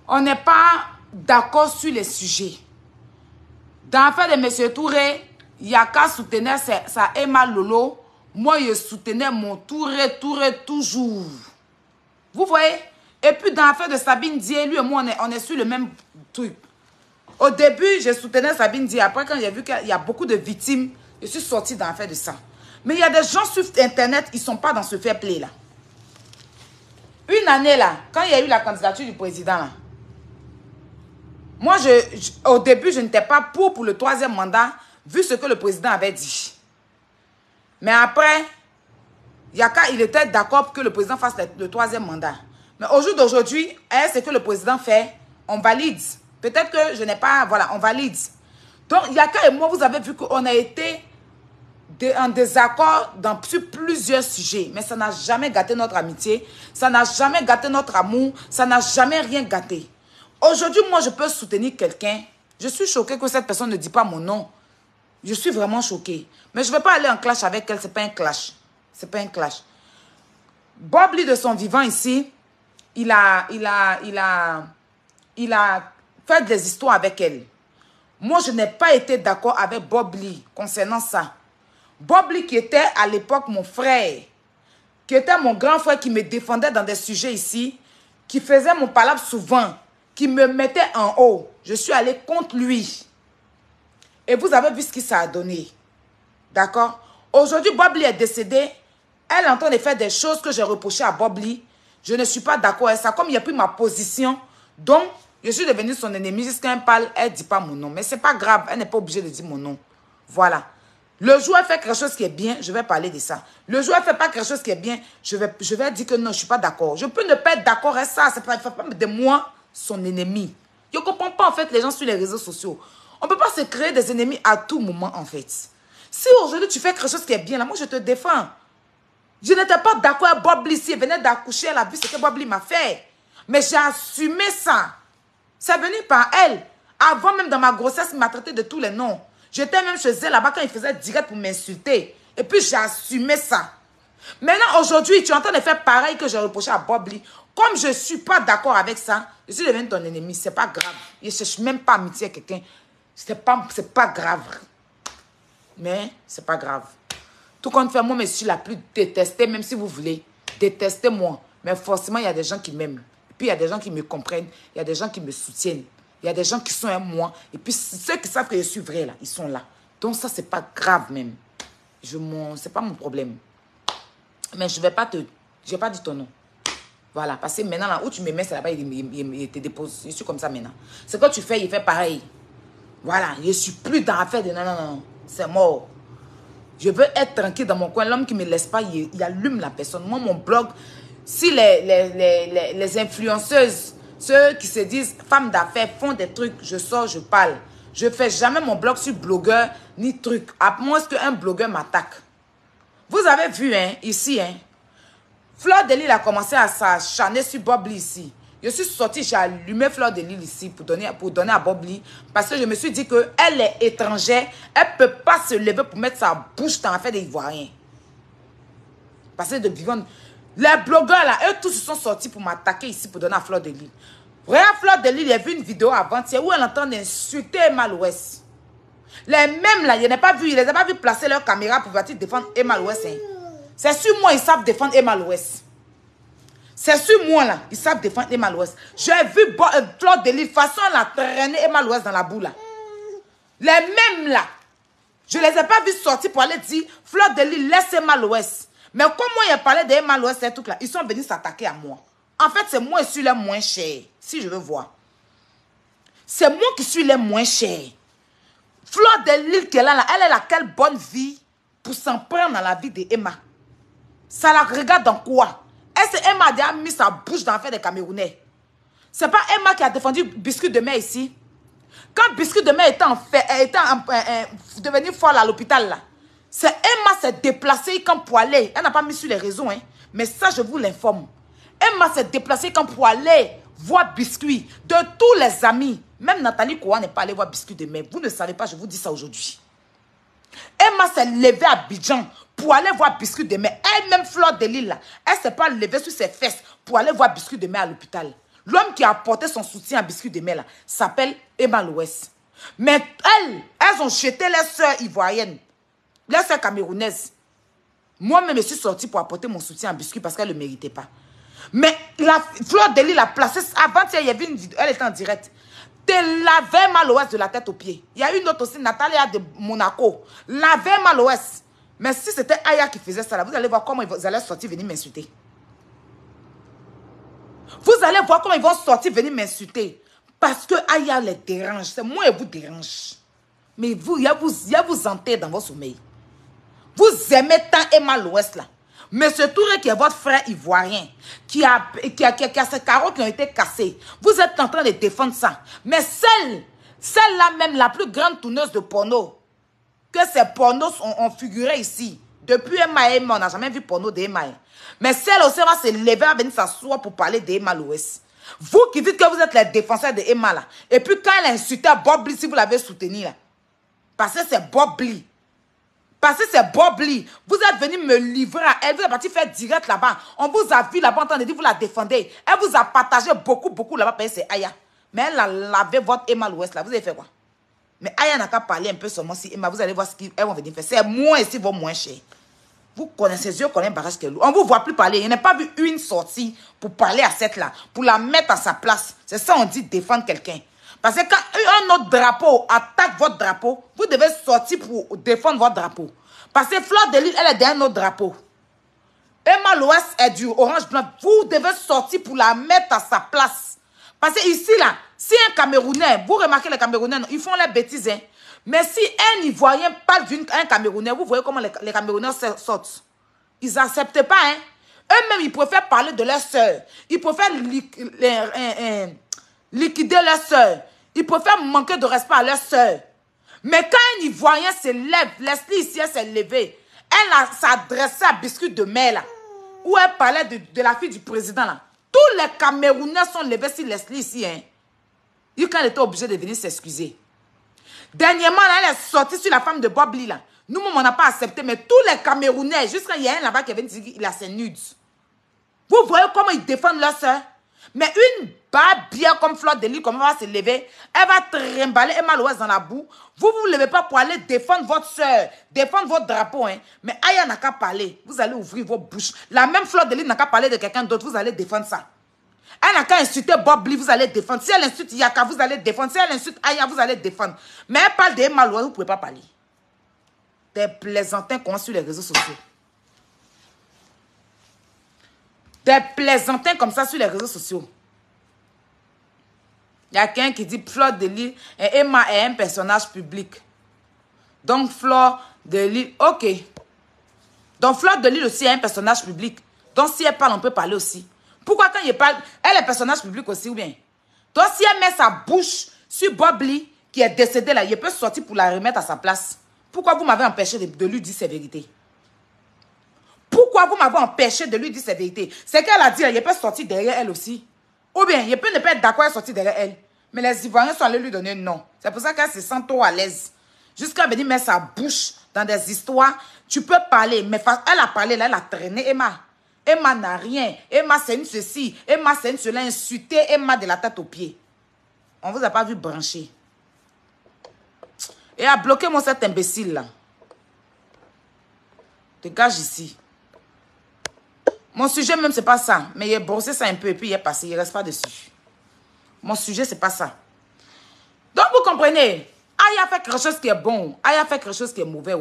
On n'est pas d'accord sur les sujets. Dans l'affaire de M. Touré, il n'y a qu'à soutenir sa Emma Lolo. Moi, je soutenais mon Touré toujours. Vous voyez? Et puis, dans l'affaire de Sabine Dié, lui et moi, on est sur le même truc. Au début, je soutenais Sabine Dié. Après, quand j'ai vu qu'il y a beaucoup de victimes, je suis sortie dans l'affaire de ça. Mais il y a des gens sur Internet, ils ne sont pas dans ce fair play là. Une année là, quand il y a eu la candidature du président là, moi, au début, je n'étais pas pour le 3e mandat, vu ce que le président avait dit. Mais après, il était d'accord pour que le président fasse le 3e mandat. Mais au jour d'aujourd'hui, ce que le président fait, on valide. Peut-être que je n'ai pas... Voilà, on valide. Donc, Yaka et moi, vous avez vu qu'on a été en désaccord sur plusieurs sujets. Mais ça n'a jamais gâté notre amitié. Ça n'a jamais gâté notre amour. Ça n'a jamais rien gâté. Aujourd'hui, moi, je peux soutenir quelqu'un. Je suis choquée que cette personne ne dit pas mon nom. Je suis vraiment choquée. Mais je ne vais pas aller en clash avec elle. Ce n'est pas un clash. Ce n'est pas un clash. Bob Lee, de son vivant ici, il a fait des histoires avec elle. Moi, je n'ai pas été d'accord avec Bob Lee concernant ça. Bob Lee, qui était à l'époque mon frère, qui était mon grand frère, qui me défendait dans des sujets ici, qui faisait mon palabre souvent, qui me mettait en haut. Je suis allée contre lui. Et vous avez vu ce que ça a donné. D'accord? Aujourd'hui, Bob Lee est décédé. Elle est en train de faire des choses que j'ai reprochées à Bob Lee. Je ne suis pas d'accord avec ça. Comme il a pris ma position, donc je suis devenue son ennemi. Jusqu'à elle parle, elle ne dit pas mon nom. Mais ce n'est pas grave. Elle n'est pas obligée de dire mon nom. Voilà. Le jour où elle fait quelque chose qui est bien, je vais parler de ça. Le jour où elle ne fait pas quelque chose qui est bien, je vais dire que non, je ne suis pas d'accord. Je peux ne pas être d'accord avec ça. Ça ne fait pas de moi son ennemi. Je ne comprends pas en fait les gens sur les réseaux sociaux. On ne peut pas se créer des ennemis à tout moment en fait. Si aujourd'hui tu fais quelque chose qui est bien, là, moi je te défends. Je n'étais pas d'accord avec Bob Lee. Si elle venait d'accoucher, elle a vu ce que Bob Lee m'a fait. Mais j'ai assumé ça. C'est venu par elle. Avant même dans ma grossesse, il m'a traité de tous les noms. J'étais même chez elle là-bas quand il faisait direct pour m'insulter. Et puis j'ai assumé ça. Maintenant, aujourd'hui, tu es en train de faire pareil que j'ai reproché à Bob Lee. Comme je ne suis pas d'accord avec ça, je suis devenu ton ennemi. Ce n'est pas grave. Je ne cherche même pas amitié à quelqu'un. Ce n'est pas grave. Mais ce n'est pas grave. Tout compte fait, moi, je suis la plus détestée, même si vous voulez. Détestez-moi. Mais forcément, il y a des gens qui m'aiment. Et puis, il y a des gens qui me comprennent. Il y a des gens qui me soutiennent. Il y a des gens qui sont à moi. Et puis, ceux qui savent que je suis vrai, là, ils sont là. Donc, ça, c'est pas grave même. C'est pas mon problème. Mais je vais pas te... Je n'ai pas dit ton nom. Voilà. Parce que maintenant, là où tu me mets, c'est là-bas, il te dépose. Je suis comme ça maintenant. Ce que tu fais, il fait pareil. Voilà. Je ne suis plus dans l'affaire de non. C'est mort. Je veux être tranquille dans mon coin. L'homme qui ne me laisse pas, il allume la personne. Moi, mon blog, si les influenceuses, ceux qui se disent femmes d'affaires, font des trucs, je sors, je parle. Je ne fais jamais mon blog sur blogueur, ni truc. À moins qu'un blogueur m'attaque. Vous avez vu, hein, ici, hein. Fleur de Lille a commencé à s'acharner sur Bob Lee ici. Je suis sortie, j'ai allumé Fleur de Lille ici pour donner à Bob Lee. Parce que je me suis dit qu'elle est étrangère. Elle ne peut pas se lever pour mettre sa bouche dans l'affaire des Ivoiriens. Parce que de vivant... Les blogueurs là, eux tous se sont sortis pour m'attaquer ici pour donner à Fleur de Lille. Regarde Fleur de Lille, j'ai vu une vidéo avant-hier où elle entend insulter Emma l'Ouest. Les mêmes là, je les ai pas vu placer leur caméra pour défendre Emma l'Ouest. Hein. C'est sur moi, ils savent défendre Emma l'Ouest. C'est sur moi là, ils savent défendre Emma l'Ouest. J'ai vu Fleur de Lille, façon elle a traîné Emma l'Ouest dans la boue là. Les mêmes là, je les ai pas vus sortir pour aller dire Fleur de Lille, laisse Emma l'Ouest. Mais comme moi, il a parlé d'Emma l'Ouest, ces trucs là, ils sont venus s'attaquer à moi. En fait, c'est moi qui suis les moins chers, si je veux voir. C'est moi qui suis les moins chers. Fleur de Lille qui est là, elle a quelle bonne vie pour s'en prendre dans la vie d'Emma. Ça la regarde dans quoi? Est-ce que Emma a mis sa bouche dans l'affaire des Camerounais? C'est pas Emma qui a défendu Biscuit de Mer ici. Quand Biscuit de Mer était devenu folle à l'hôpital là, c'est Emma s'est déplacée comme pour aller. Elle n'a pas mis sur les réseaux, hein. Mais ça, je vous l'informe. Emma s'est déplacée comme pour aller voir Biscuit. De tous les amis, même Nathalie Koua n'est pas allée voir Biscuit de Mer. Vous ne savez pas, je vous dis ça aujourd'hui. Emma s'est levée à Abidjan pour aller voir Biscuit de Mer. Elle-même, Fleur de Lille, là, elle ne s'est pas levée sur ses fesses pour aller voir Biscuit de Mer à l'hôpital. L'homme qui a apporté son soutien à Biscuit de Mer, s'appelle Emma Loès. Mais elles ont jeté les sœurs ivoiriennes, les sœurs camerounaises. Moi-même, je suis sortie pour apporter mon soutien à Biscuit parce qu'elle ne le méritait pas. Mais la Fleur de Lys l'a placée avant-hier, il y avait une vidéo, elle était en direct. Te lavait Emma Loès de la tête aux pieds. Il y a une autre aussi, Natalia de Monaco. Lavait Emma Loès. Mais si c'était Aya qui faisait ça, là, vous allez voir comment ils allaient sortir venir m'insulter. Vous allez voir comment ils vont sortir venir m'insulter. Parce que Aya les dérange. C'est moi et vous dérange. Mais vous, il y a vous hanter dans votre sommeil. Vous aimez tant Emma Loès là. Monsieur Touré qui est votre frère ivoirien, qui a ses carreaux qui ont été cassés. Vous êtes en train de défendre ça. Mais celle-là même, la plus grande tourneuse de porno, que ces pornos ont figuré ici. Depuis Emma et Emma, on n'a jamais vu porno d'Emma. Mais celle aussi va se lever, va venir s'asseoir pour parler d'Emma Loès. Vous qui dites que vous êtes les défenseurs d'Emma là. Et puis quand elle a insulté Bob Lee, si vous l'avez soutenu là. Parce que c'est Bob Lee. Parce que c'est Bob Lee. Vous êtes venu me livrer à elle. Vous êtes parti faire direct là-bas. On vous a vu là-bas en train de dire vous la défendez. Elle vous a partagé beaucoup là-bas. C'est Aya. Mais elle a lavé votre Emma Loès là. Vous avez fait quoi? Mais Aya n'a qu'à parler un peu seulement si Emma. Vous allez voir ce qu'elles vont venir faire. C'est moins ici, vos moins chers. Vous connaissez ses yeux, connaissez un barrage qu'elle loue. On ne vous voit plus parler. Il n'a pas vu une sortie pour parler à cette là. Pour la mettre à sa place. C'est ça on dit défendre quelqu'un. Parce que quand un autre drapeau attaque votre drapeau, vous devez sortir pour défendre votre drapeau. Parce que Fleur de Lys, elle est d'un autre drapeau. Emma Loès est du orange blanc. Vous devez sortir pour la mettre à sa place. Parce que ici, là, si un Camerounais, vous remarquez les Camerounais, ils font les bêtises. Hein? Mais si un Ivoirien parle d'un Camerounais, vous voyez comment les Camerounais sortent. Ils n'acceptent pas. Hein? Eux-mêmes, ils préfèrent parler de leurs sœurs. Ils préfèrent liquider leurs sœurs. Ils préfèrent manquer de respect à leurs sœurs. Mais quand un Ivoirien se lève, Leslie ici, elle s'est levée. Elle s'adressait à Biscuit de Mer, là, où elle parlait de la fille du président. Là. Tous les Camerounais sont levés sur Leslie ici. Hein. Quand elle était obligée de venir s'excuser. Dernièrement, là, elle est sortie sur la femme de Bob Lee. Là. Nous-mêmes, on n'a pas accepté. Mais tous les Camerounais, jusqu'à il y a un là-bas qui avait dit qu'il a ses nudes. Vous voyez comment ils défendent leurs sœurs? Mais une barbe bien comme Fleur de Lys, comment elle va se lever, elle va trimballer Emma Loès dans la boue. Vous ne levez pas pour aller défendre votre soeur, défendre votre drapeau. Hein. Mais Aya n'a qu'à parler. Vous allez ouvrir vos bouches. La même Fleur de Lys n'a qu'à parler de quelqu'un d'autre. Vous allez défendre ça. Elle n'a qu'à insulter Bob Lee, vous allez défendre. Si elle insulte Yaka, vous allez défendre. Si elle insulte Aya, vous allez défendre. Mais elle parle d'Emma Loès, vous ne pouvez pas parler. Des plaisantins qu'on a sur les réseaux sociaux. Des plaisantins comme ça sur les réseaux sociaux. Il y a quelqu'un qui dit Fleur de Lys et Emma est un personnage public. Donc Fleur de Lys, ok. Donc Fleur de Lys aussi est un personnage public. Donc si elle parle, on peut parler aussi. Pourquoi quand il parle, elle est personnage public aussi ou bien? Donc si elle met sa bouche sur Bob Lee, qui est décédé là, il peut sortir pour la remettre à sa place. Pourquoi vous m'avez empêché de lui dire ses vérités? Pourquoi vous m'avez empêché de lui dire ses vérités? C'est qu'elle a dit, il peut sortir derrière elle aussi. Ou bien, il peut ne pas être d'accord à sortir derrière elle. Mais les Ivoiriens sont allés lui donner non. C'est pour ça qu'elle se sent trop à l'aise. Jusqu'à venir mettre sa bouche dans des histoires. Tu peux parler, mais elle a parlé, là, elle a traîné Emma. Emma n'a rien. Emma, c'est une ceci. Emma, c'est une cela. Insulté Emma de la tête aux pieds. On ne vous a pas vu brancher. Et a bloqué moi cet imbécile là. Dégage ici. Mon sujet même, c'est pas ça. Mais il a brossé ça un peu et puis il est passé. Il ne reste pas dessus. Mon sujet, c'est pas ça. Donc, vous comprenez. Aya fait quelque chose qui est bon. Aya fait quelque chose qui est mauvais.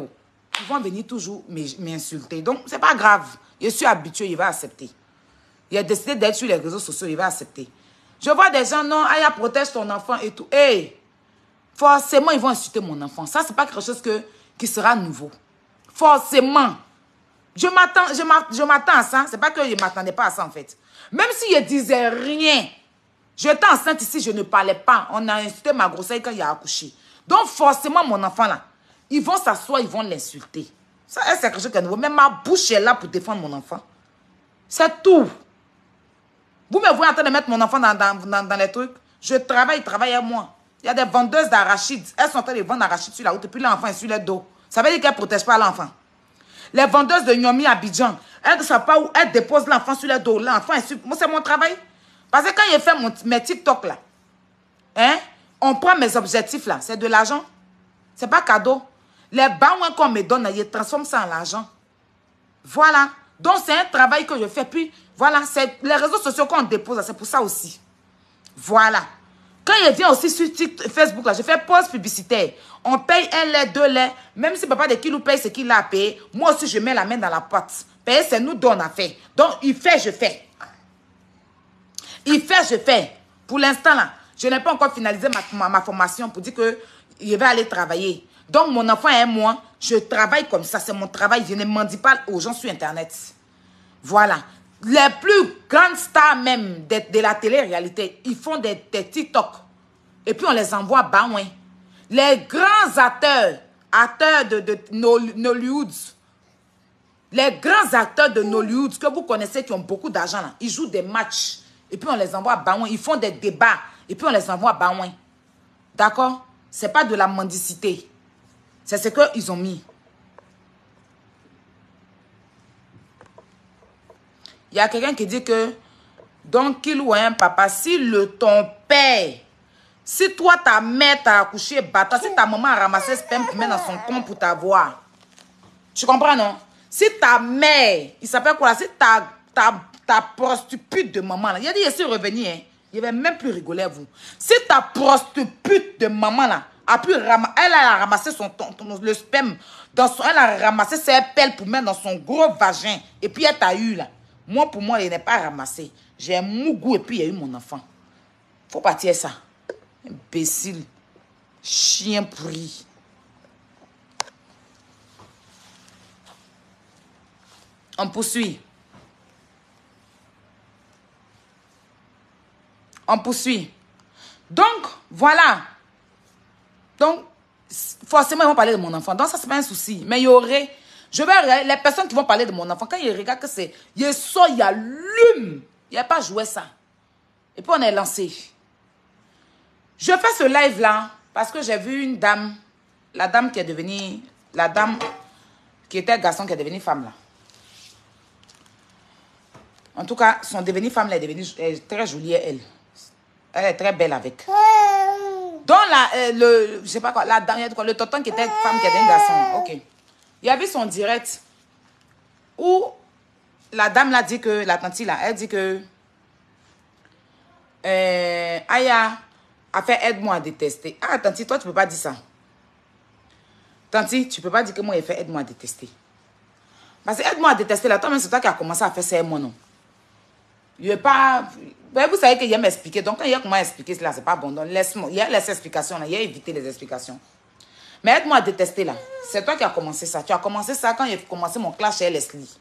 Ils vont venir toujours m'insulter. Donc, c'est pas grave. Je suis habitué, il va accepter. Il a décidé d'être sur les réseaux sociaux, il va accepter. Je vois des gens, non, Aya protège ton enfant et tout. Hey, forcément, ils vont insulter mon enfant. Ça, c'est pas quelque chose qui sera nouveau. Forcément. Je m'attends à ça. C'est pas que je ne m'attendais pas à ça, en fait. Même si je disais rien, j'étais enceinte ici, je ne parlais pas. On a insulté ma grossesse quand il a accouché. Donc, forcément, mon enfant, là, ils vont s'asseoir, ils vont l'insulter. Ça, c'est quelque chose qui est nouveau. Même ma bouche est là pour défendre mon enfant. C'est tout. Vous me voyez en train de mettre mon enfant dans les trucs. Je travaille, il travaille avec moi. Il y a des vendeuses d'arachides. Elles sont en train de vendre d'arachides sur la route et puis l'enfant est sur le dos. Ça veut dire qu'elles ne protègent pas l'enfant. Les vendeuses de Nyomi à Abidjan, elles ne savent pas où elles déposent l'enfant sur le dos. L'enfant est sur... Moi, c'est mon travail. Parce que quand je fais mes TikTok là, hein, on prend mes objectifs là, c'est de l'argent. C'est pas cadeau. Les bains qu'on me donne, je transforme ça en l'argent. Voilà. Donc c'est un travail que je fais. Puis voilà, c'est les réseaux sociaux qu'on dépose, c'est pour ça aussi. Voilà. Quand je viens aussi sur Facebook, là, je fais pause publicitaire. On paye un lait, 2 laits. Même si papa de qui nous paye ce qu'il a payé, moi aussi, je mets la main dans la pâte. Payer, c'est nous donne à faire. Donc, il fait, je fais. Il fait, je fais. Pour l'instant, là, je n'ai pas encore finalisé ma formation pour dire que je vais aller travailler. Donc, mon enfant et moi, je travaille comme ça. C'est mon travail. Je ne mendie pas aux gens sur Internet. Voilà. Les plus grandes stars même de la télé-réalité, ils font des TikTok. Et puis on les envoie bas. Les grands acteurs de Nollywood, les grands acteurs de Nollywood que vous connaissez qui ont beaucoup d'argent, ils jouent des matchs. Et puis on les envoie bas. Ils font des débats. Et puis on les envoie bas. D'accord? Ce n'est pas de la mendicité. C'est ce qu'ils ont mis. Il y a quelqu'un qui dit que, donc, qu'il ou un papa, si ton père, si toi, ta mère t'a accouché, bâtard, si ta maman a ramassé sperme pour mettre dans son compte pour t'avoir, tu comprends, non? Si ta mère, il s'appelle quoi là, si ta prostitute de maman, là, il a dit, il est revenu, hein, il va même plus rigoler à vous. Si ta prostitute de maman, là, elle a ramassé le sperme, elle a ramassé ses pelles pour mettre dans son gros vagin, et puis elle t'a eu, là. Moi, pour moi, il n'est pas ramassé. J'ai un mougou et puis il y a eu mon enfant. Faut partir ça. Imbécile. Chien pourri. On poursuit. On poursuit. Donc, voilà. Donc, forcément, ils vont parler de mon enfant. Donc, ça, c'est pas un souci. Mais il y aurait... les personnes qui vont parler de mon enfant, quand ils regardent que c'est... Il sort, il allume. Il n'y a pas joué ça. Et puis on est lancé. Je fais ce live-là parce que j'ai vu une dame, la dame qui est devenue... La dame qui était garçon qui est devenue femme, là. En tout cas, son devenue femme, elle est devenue très jolie, elle. Elle est très belle avec. Donc, je sais pas quoi, la dame, le tonton qui était femme qui est devenue garçon. Ok. Il y avait son direct où la dame l'a dit que, la tante là, elle dit que Aya a fait aide-moi à détester. Ah, tante, toi, tu peux pas dire ça. Tante, tu peux pas dire que moi, j'ai fait aide-moi à détester. Parce que aide-moi à détester, là, toi-même, c'est toi qui as commencé à faire ça, moi, non. Je vais pas... Vous savez qu'il y a m'expliquer. Donc, quand il y a comment expliquer cela, c'est pas bon. Donc, laisse-moi. Il y a les explications, là. Il y a éviter les explications. Mais aide-moi à détester, là. C'est toi qui as commencé ça. Tu as commencé ça quand j'ai commencé mon clash chez Leslie.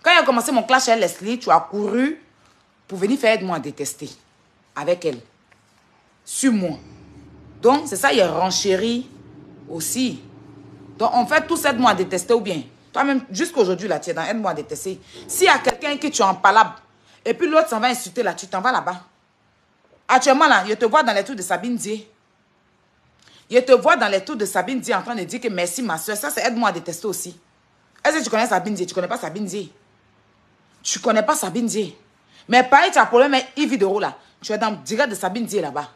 Quand j'ai commencé mon clash chez Leslie, tu as couru pour venir faire aide-moi à détester. Avec elle. Sur moi. Donc, c'est ça, il est renchéri aussi. Donc, on fait tous aide-moi à détester ou bien. Toi-même, jusqu'aujourd'hui, là, tu es dans aide-moi à détester. S'il y a quelqu'un qui tu es en palabre, et puis l'autre s'en va insulter, là, tu t'en vas là-bas. Actuellement, là, je te vois dans les tours de Sabine Dié. Je te vois dans les tours de Sabine Dié en train de dire que merci, ma soeur. Ça, c'est aide-moi à détester aussi. Est-ce que tu connais Sabine Dié? Tu connais pas Sabine Dié? Tu connais pas Sabine Dié? Mais pareil, tu as un problème avec Yves Dero, là. Tu es dans le direct de Sabine Dié, là-bas.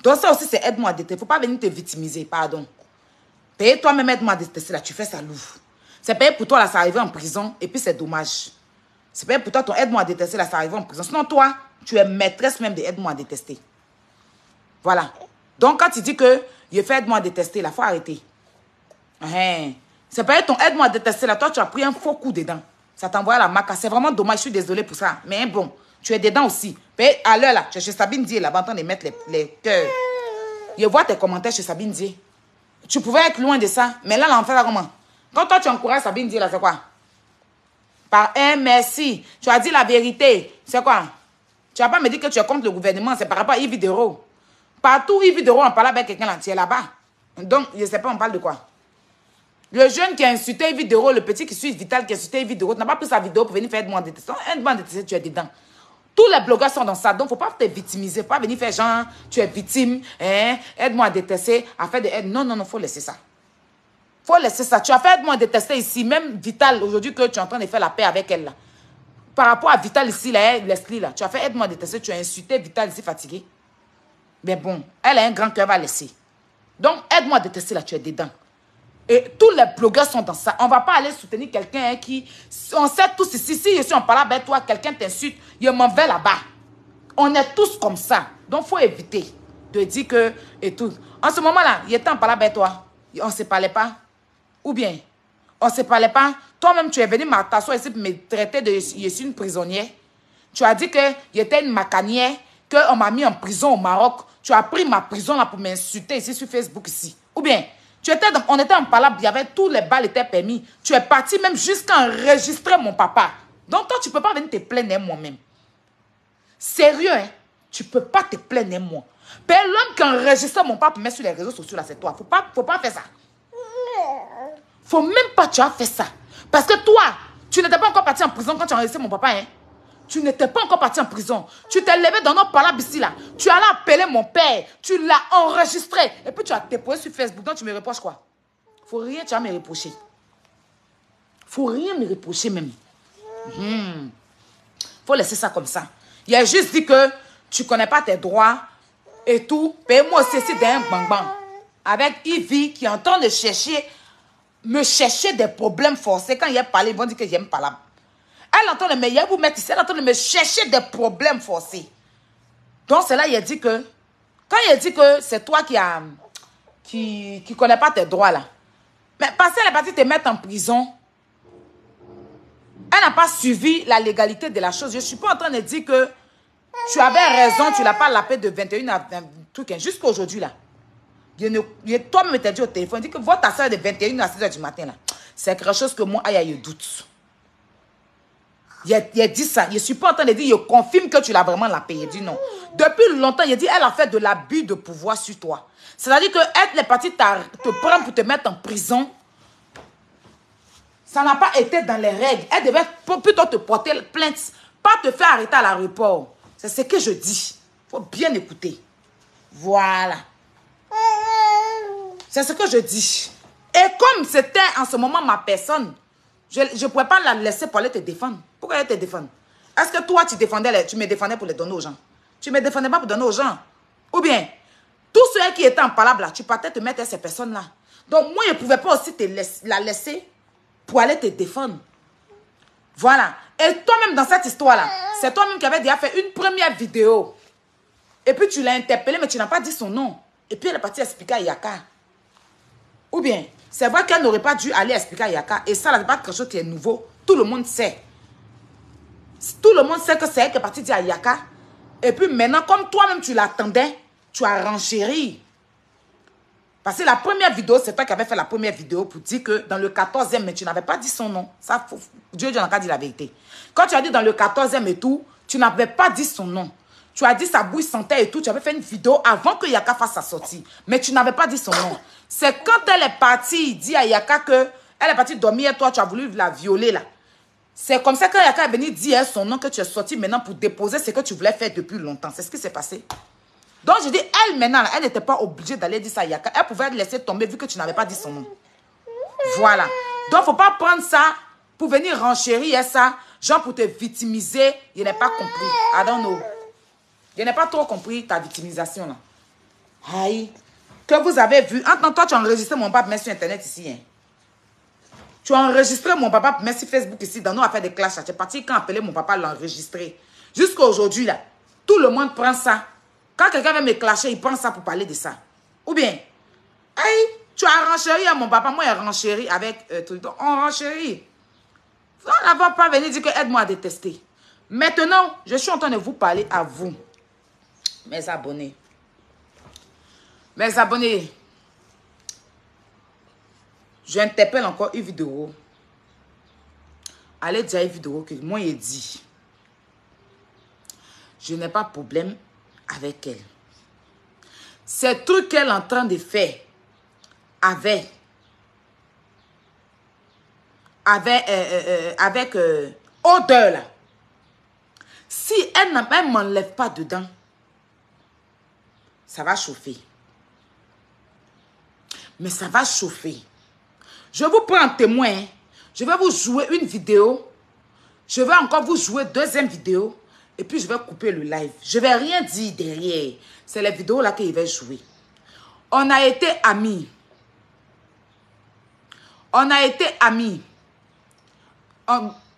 Donc, ça aussi, c'est aide-moi à détester. Il ne faut pas venir te victimiser, pardon. Payer toi-même aide-moi à détester, là, tu fais ça lourd. C'est payé pour toi, là, ça arrive en prison, et puis c'est dommage. C'est payé pour toi, ton aide-moi à détester, là, ça arrive en prison. Sinon, toi, tu es maîtresse même de aide-moi à détester. Voilà. Donc, quand tu dis que je fais aide-moi à détester, là, il faut arrêter. C'est payé ton aide-moi à détester, là, toi, tu as pris un faux coup dedans. Ça t'envoie à la maca. C'est vraiment dommage, je suis désolée pour ça. Mais bon, tu es dedans aussi. Payé à l'heure, là, tu es chez Sabine Dié, là-bas, en train de mettre les cœurs. Je vois tes commentaires chez Sabine Dié. Tu pouvais être loin de ça. Mais là, l'enfer, là, comment? Quand toi, tu encourages Sabine Dié, là, c'est quoi? Par un merci. Tu as dit la vérité. C'est quoi? Tu vas pas me dire que tu es contre le gouvernement. C'est par rapport à Yves Dero. Partout, Yves Dero, on parle avec quelqu'un là. Tu es là-bas. Donc, je ne sais pas, on parle de quoi? Le jeune qui a insulté Yves Dero, le petit qui suit Vital, qui a insulté Yves Dero, tu n'as pas pris sa vidéo pour venir faire aide-moi à détester. Aide-moi à détester, tu es dedans. Tous les blogueurs sont dans ça. Donc, il ne faut pas te victimiser. Pas venir faire genre, tu es victime. Hein? Aide-moi à détester. À faire de aide. Non, non, non, il faut laisser ça. Faut laisser ça. Tu as fait aide-moi à détester ici. Même Vital, aujourd'hui, que tu es en train de faire la paix avec elle. Là. par rapport à Vital ici, là, Leslie, là. Tu as fait aide-moi à détester, tu as insulté Vital ici fatigué. Mais bon, elle a un grand cœur, va laisser. Donc, aide-moi à détester, là, tu es dedans. Et tous les blogueurs sont dans ça. On ne va pas aller soutenir quelqu'un hein, qui... On sait tous ici, si je suis en parlant avec toi, quelqu'un t'insulte, je m'en vais là-bas. On est tous comme ça. Donc, il faut éviter de dire que... Et tout. En ce moment-là, il était en parlant avec toi. On ne se parlait pas. Ou bien, on ne se parlait pas. Toi-même, tu es venu m'asseoir ici pour me traiter de... Je suis une prisonnière. Tu as dit que j'étais une macanière, qu'on m'a mis en prison au Maroc. Tu as pris ma prison là pour m'insulter ici sur Facebook ici. Ou bien... On était en parlable, il y avait tous les balles étaient permis. Tu es parti même jusqu'à enregistrer mon papa. Donc toi, tu ne peux pas venir te plaindre moi-même. Sérieux, hein? Tu ne peux pas te plaindre moi. L'homme qui enregistre mon papa pour mettre sur les réseaux sociaux, là, c'est toi. Faut pas faire ça. Faut même pas tu as fait ça. Parce que toi, tu n'étais pas encore parti en prison quand tu as enregistré mon papa, hein? Tu n'étais pas encore parti en prison. Tu t'es levé dans nos palabres ici, là. Tu allais appeler mon père. Tu l'as enregistré. Et puis tu as déposé sur Facebook. Donc tu me reproches quoi? Faut rien, tu vas me reprocher. Faut rien me reprocher même. Faut laisser ça comme ça. Il a juste dit que tu ne connais pas tes droits et tout. Paye-moi aussi d'un bang-bang. Avec Ivy qui est en train de me chercher des problèmes forcés. Quand il a parlé, ils vont dire que j'aime pas là. Elle est en train de me, vous mettre ici, elle est en train de me chercher des problèmes forcés. Donc, c'est là, il a dit que, quand il a dit que c'est toi qui connais pas tes droits là, mais parce qu'elle est partie te mettre en prison, elle n'a pas suivi la légalité de la chose. Je ne suis pas en train de dire que tu avais raison, tu n'as pas la paix de 21 à 20 trucs, jusqu'à aujourd'hui là. Toi-même, tu as dit au téléphone, dit que votre soeur de 21 à 6 h du matin là, c'est quelque chose que moi, il y a eu doute. Il a dit ça. Je ne suis pas en train de dire, je confirme que tu l'as vraiment la payé. Il dit non. Depuis longtemps, il a dit, elle a fait de l'abus de pouvoir sur toi. C'est-à-dire qu'elle est partie te prendre pour te mettre en prison. Ça n'a pas été dans les règles. Elle devait plutôt te porter plainte, pas te faire arrêter à l'aéroport. C'est ce que je dis. Il faut bien écouter. Voilà. C'est ce que je dis. Et comme c'était en ce moment ma personne, je ne pouvais pas la laisser pour aller te défendre. Pourquoi elle te défendre? Est-ce que toi, tu me défendais pour les donner aux gens? Tu ne me défendais pas pour donner aux gens. Ou bien, tous ceux qui étaient en palabre là, tu partais te mettre à ces personnes-là. Donc, moi, je ne pouvais pas aussi la laisser pour aller te défendre. Voilà. Et toi-même, dans cette histoire-là, c'est toi-même qui avais déjà fait une première vidéo. Et puis, tu l'as interpellée, mais tu n'as pas dit son nom. Et puis, elle est partie expliquer à Yaka. Ou bien, c'est vrai qu'elle n'aurait pas dû aller expliquer à Yaka. Et ça, c'est pas quelque chose qui est nouveau. Tout le monde sait. Tout le monde sait que c'est elle qui est partie dire à Yaka. Et puis maintenant, comme toi-même tu l'attendais, tu as renchéri. Parce que la première vidéo, c'est toi qui avais fait la première vidéo pour dire que dans le 14e, mais tu n'avais pas dit son nom. Ça, Dieu n'a pas dit la vérité. Quand tu as dit dans le 14e et tout, tu n'avais pas dit son nom. Tu as dit sa bouille sentait et tout. Tu avais fait une vidéo avant que Yaka fasse sa sortie. Mais tu n'avais pas dit son nom. C'est quand elle est partie, dit à Yaka que elle est partie dormir et toi, tu as voulu la violer là. C'est comme ça que Yaka est venu dire son nom que tu es sorti maintenant pour déposer ce que tu voulais faire depuis longtemps. C'est ce qui s'est passé. Donc, je dis, elle maintenant, elle n'était pas obligée d'aller dire ça à Yaka. Elle pouvait laisser tomber vu que tu n'avais pas dit son nom. Voilà. Donc, il ne faut pas prendre ça pour venir renchérir ça, genre pour te victimiser. Je n'ai pas compris. I don't know. Je n'ai pas trop compris ta victimisation là. Aïe. Que vous avez vu. Entre toi, tu as enregistré mon papa, mais sur Internet ici. Hein. Tu as enregistré mon papa, mais sur Facebook ici, dans nos affaires de clash. Tu es parti quand appeler mon papa, l'enregistrer. Jusqu'à aujourd'hui, là, tout le monde prend ça. Quand quelqu'un veut me clasher, il prend ça pour parler de ça. Ou bien, hey, tu as renchéri à mon papa, moi, j'ai renchéri avec tout le temps. On renchérit. On n'a pas venir dire que aide-moi à détester. Maintenant, je suis en train de vous parler à vous, mes abonnés. Mes abonnés, j'interpelle encore une vidéo. Allez dire une vidéo que moi, j'ai dit. Je n'ai pas de problème avec elle. Ces trucs qu'elle est en train de faire avec odeur là. Si elle ne m'enlève pas dedans, ça va chauffer. Mais ça va chauffer. Je vous prends en témoin. Je vais vous jouer une vidéo Je vais encore vous jouer deuxième vidéo. Et puis, je vais couper le live. Je ne vais rien dire derrière. C'est les vidéos là qu'il va jouer. On a été amis. On a été amis.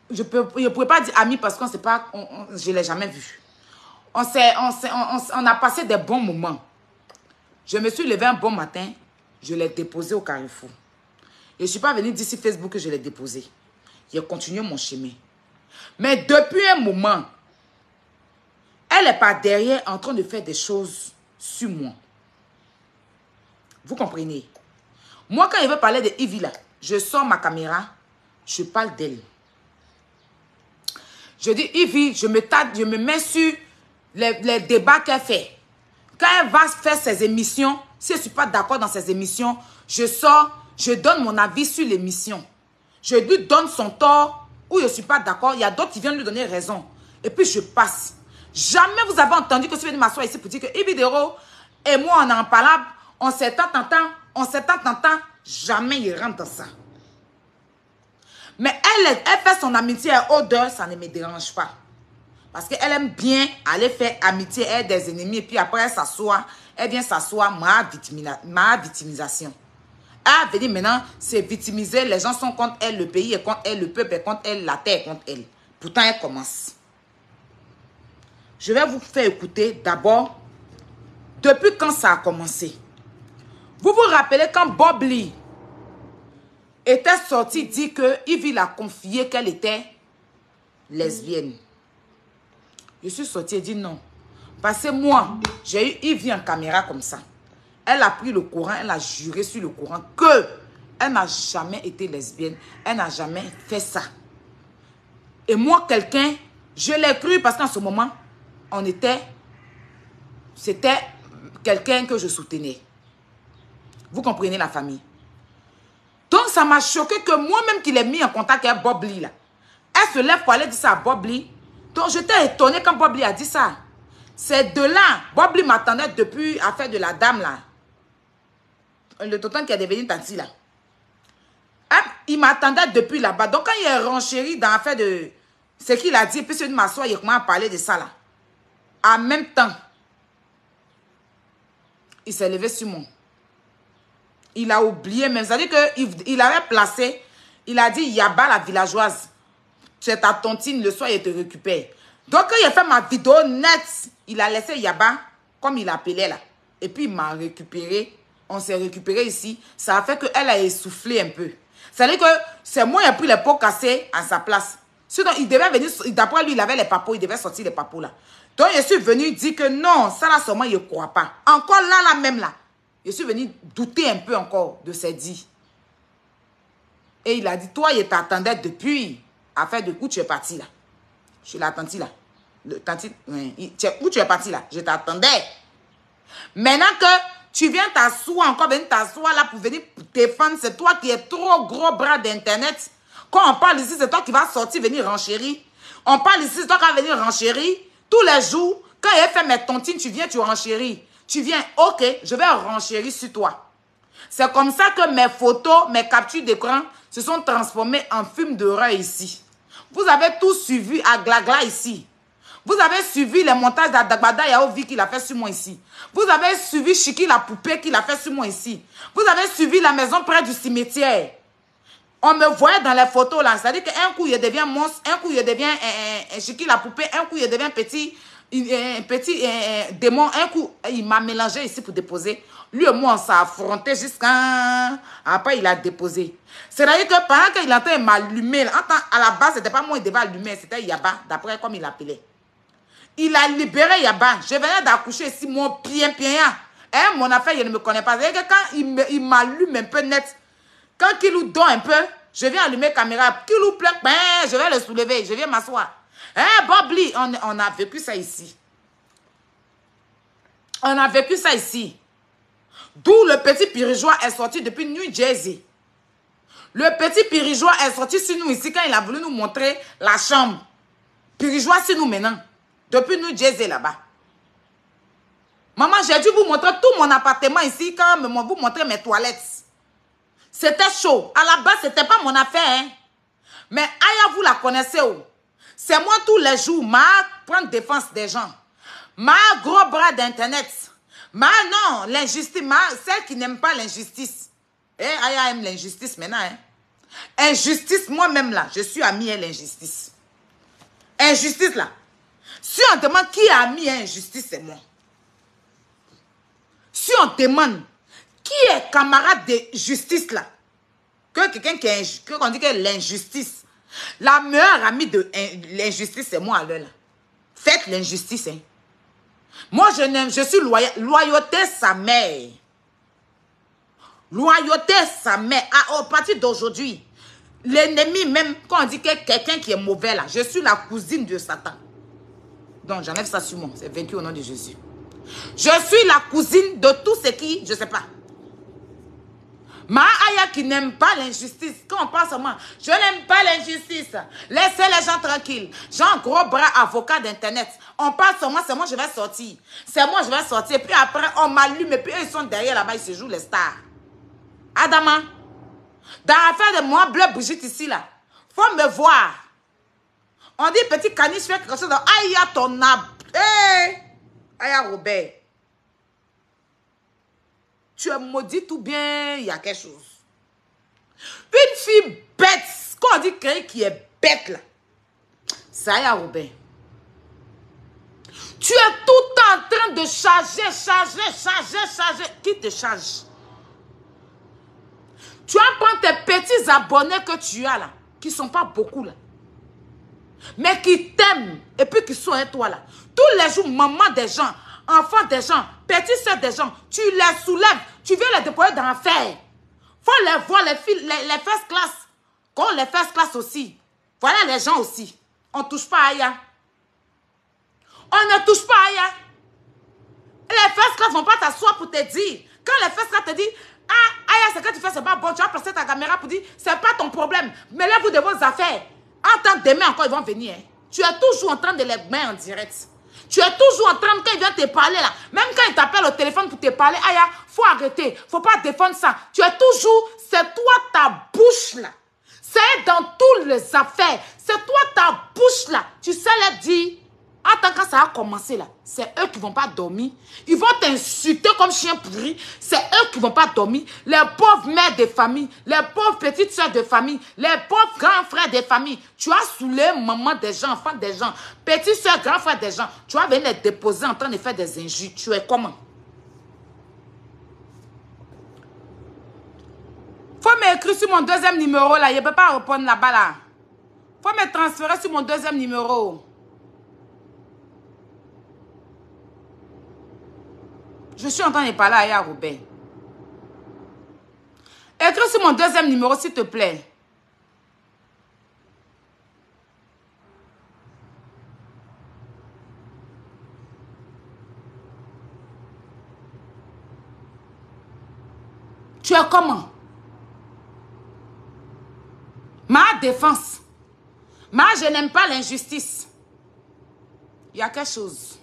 Je ne pourrais pas dire amis parce qu'on sait pas, je ne l'ai jamais vu. On a passé des bons moments. Je me suis levée un bon matin. Je l'ai déposé au Carrefour. Je ne suis pas venue d'ici Facebook que je l'ai déposé. J'ai continué mon chemin. Mais depuis un moment, elle est par derrière en train de faire des choses sur moi. Vous comprenez? Moi, quand il veut parler de Ivy là, je sors ma caméra, je parle d'elle. Je dis, Ivy, je me mets sur les débats qu'elle fait. Quand elle va faire ses émissions, si je ne suis pas d'accord dans ses émissions, je sors, je donne mon avis sur l'émission. Je lui donne son tort ou je ne suis pas d'accord. Il y a d'autres qui viennent lui donner raison. Et puis je passe. Jamais vous avez entendu que je suis venue m'asseoir ici pour dire que Ivy Dero et moi, on est en palabre, on s'étend, on s'étend. Jamais il rentre dans ça. Mais elle fait son amitié à odeur, ça ne me dérange pas. Parce qu'elle aime bien aller faire amitié avec des ennemis. Et puis après, elle s'assoit. Elle vient s'asseoir, ma victimisation. Elle veut dire maintenant, c'est victimiser. Les gens sont contre elle, le pays est contre elle, le peuple est contre elle, la terre est contre elle. Pourtant, elle commence. Je vais vous faire écouter d'abord, depuis quand ça a commencé. Vous vous rappelez quand Bob Lee était sorti dit que Ivy l'a confié qu'elle était lesbienne. Je suis sortie et dit non. Parce que moi, j'ai eu Ivy en caméra comme ça. Elle a pris le Coran, elle a juré sur le Coran que elle n'a jamais été lesbienne. Elle n'a jamais fait ça. Et moi, quelqu'un, je l'ai cru parce qu'en ce moment, c'était quelqu'un que je soutenais. Vous comprenez la famille? Donc, ça m'a choqué que moi-même qui l'ai mis en contact avec Bob Lee, là, elle se lève pour aller dire ça à Bob Lee. Donc, j'étais étonnée quand Bob Lee a dit ça. C'est de là, Bob Lee m'attendait depuis l'affaire de la dame, là. Le tonton qui est devenu tanti, là. Il m'attendait depuis là-bas. Donc, quand il est renchéri dans l'affaire de ce qu'il a dit, puis celui de m'asseoir, il commence à parler de ça, là. En même temps, il s'est levé sur moi. Il a oublié même. C'est-à-dire qu'il avait placé, il a dit, Yaba, la villageoise, tu es ta tontine, le soir, il te récupère. Donc, quand il a fait ma vidéo nette, il a laissé Yaba, comme il l'appelait là. Et puis, il m'a récupéré. On s'est récupéré ici. Ça a fait qu'elle a essoufflé un peu. C'est-à-dire que c'est moi qui ai pris les pots cassés à sa place. Sinon, il devait venir, d'après lui, il avait les papos, il devait sortir les papos là. Donc, je suis venu dire que non, ça là, seulement, il ne croit pas. Encore là, même là. Je suis venu douter un peu encore de ses dits. Et il a dit, toi, il t'attendait depuis. Affaire de où tu es parti là. Je suis la tante là. Où tu es parti là? Je t'attendais. Maintenant que tu viens t'asseoir, encore venir t'asseoir là pour venir défendre, c'est toi qui es trop gros bras d'internet. Quand on parle ici, c'est toi qui vas sortir, venir renchérir. On parle ici, c'est toi qui vas venir renchérir. Tous les jours, quand il fait mes tontines, tu viens, tu renchéris. Tu viens, ok, je vais renchérir sur toi. C'est comme ça que mes photos, mes captures d'écran se sont transformées en film d'horreur ici. Vous avez tout suivi à Glagla ici. Vous avez suivi les montages d'Adagbada Yaovi qu'il a fait sur moi ici. Vous avez suivi Chiki la poupée qu'il a fait sur moi ici. Vous avez suivi la maison près du cimetière. On me voyait dans les photos là. C'est-à-dire qu'un coup il devient monstre, un coup il devient Chiki la poupée, un coup il devient petit démon. Un coup il m'a mélangé ici pour déposer. Lui et moi on s'est affronté jusqu'à... Après il a déposé. C'est-à-dire que pendant qu'il entend il m'allumer, à la base c'était pas moi il devait allumer, c'était Yaba, d'après comme il l'appelait. Il a libéré Yaba. Je venais d'accoucher ici, mon pied. Mon affaire, il ne me connaît pas. C'est-à-dire que quand il m'allume un peu net, quand il nous donne un peu, je viens allumer la caméra. Qu'il nous plaît, ben, je vais le soulever. Je viens m'asseoir. Bob Lee, on a vécu ça ici. On a vécu ça ici. D'où le petit Pirigeois est sorti depuis New Jersey. Le petit Pirigeois est sorti sur nous ici quand il a voulu nous montrer la chambre. Pirigeois sur nous maintenant. Depuis New Jersey là-bas. Maman, j'ai dû vous montrer tout mon appartement ici quand vous montrer mes toilettes. C'était chaud. À la base, ce n'était pas mon affaire. Hein? Mais Aya, vous la connaissez où? C'est moi tous les jours, ma prendre défense des gens. Ma gros bras d'internet. Ma non, l'injustice, ma celle qui n'aime pas l'injustice. Eh, Aya aime l'injustice maintenant. Hein. Injustice, moi-même là, je suis amie à l'injustice. Injustice là. Si on demande qui est ami à l'injustice, c'est moi. Si on demande qui est camarade de justice là, que quelqu'un qui est qu'on dit que l'injustice, la meilleure amie de l'injustice, c'est moi à l'heure là. Faites l'injustice. Hein. Moi, je suis loyal. Loyauté, sa mère. Loyauté, sa mère. À partir d'aujourd'hui, l'ennemi, même quand on dit que quelqu'un qui est mauvais là, je suis la cousine de Satan. Donc, j'enlève ça sur moi. C'est vaincu au nom de Jésus. Je suis la cousine de tout ce qui, je ne sais pas. Ma Aya qui n'aime pas l'injustice. Quand on parle seulement, je n'aime pas l'injustice. Laissez les gens tranquilles. J'ai un gros bras avocat d'internet. On parle seulement, c'est moi je vais sortir. C'est moi je vais sortir. Et puis après, on m'allume. Et puis eux, ils sont derrière là-bas, ils se jouent les stars. Adama, dans l'affaire de moi, bleu Brigitte ici là, faut me voir. On dit petit caniche fait quelque chose. Aya ton ab. Hey! Aya Robert. Tu es maudite ou bien il y a quelque chose. Une fille bête, quand on dit quelqu'un qui est bête là, c'est Aya Robert. Tu es tout le temps en train de charger. Qui te charge? Tu vas prendre tes petits abonnés que tu as là, qui ne sont pas beaucoup là, mais qui t'aiment et puis qui sont avec toi là. Tous les jours, maman des gens, enfants des gens, petite soeur des gens, tu les soulèves, tu viens les déployer dans l'affaire. Faut les voir, les filles, les first class. Comme les first class aussi. Voilà les gens aussi. On ne touche pas à Aya. On ne touche pas à Aya. Les first class ne vont pas t'asseoir pour te dire. Quand les first class te disent, ah, Aya, ce que tu fais, c'est pas bon, tu vas placer ta caméra pour dire, c'est pas ton problème. Mêlez-vous de vos affaires. En tant que demain encore, ils vont venir. Hein. Tu es toujours en train de les mettre en direct. Tu es toujours en train, quand ils viennent te parler là, même quand ils t'appellent au téléphone pour te parler, Aya, faut arrêter, faut pas défendre ça. Tu es toujours, c'est toi ta bouche là. C'est dans toutes les affaires. C'est toi ta bouche là. Tu sais leur dire, attends quand ça a commencé là, c'est eux qui vont pas dormir. Ils vont t'insulter comme chien pourri. C'est eux qui vont pas dormir. Les pauvres mères de famille, les pauvres petites soeurs de famille, les pauvres grands frères de famille. Tu as saoulé maman des gens, enfants des gens, petites soeurs, grands frères des gens. Tu vas venir les déposer en train de faire des injures. Tu es comment? Faut m'écrire sur mon deuxième numéro là. Je ne peux pas répondre là-bas là. Faut me transférer sur mon deuxième numéro. Je suis en train de parler à Aya Robert. Écris sur mon deuxième numéro, s'il te plaît. Tu es comment? Ma défense. Je n'aime pas l'injustice. Il y a quelque chose.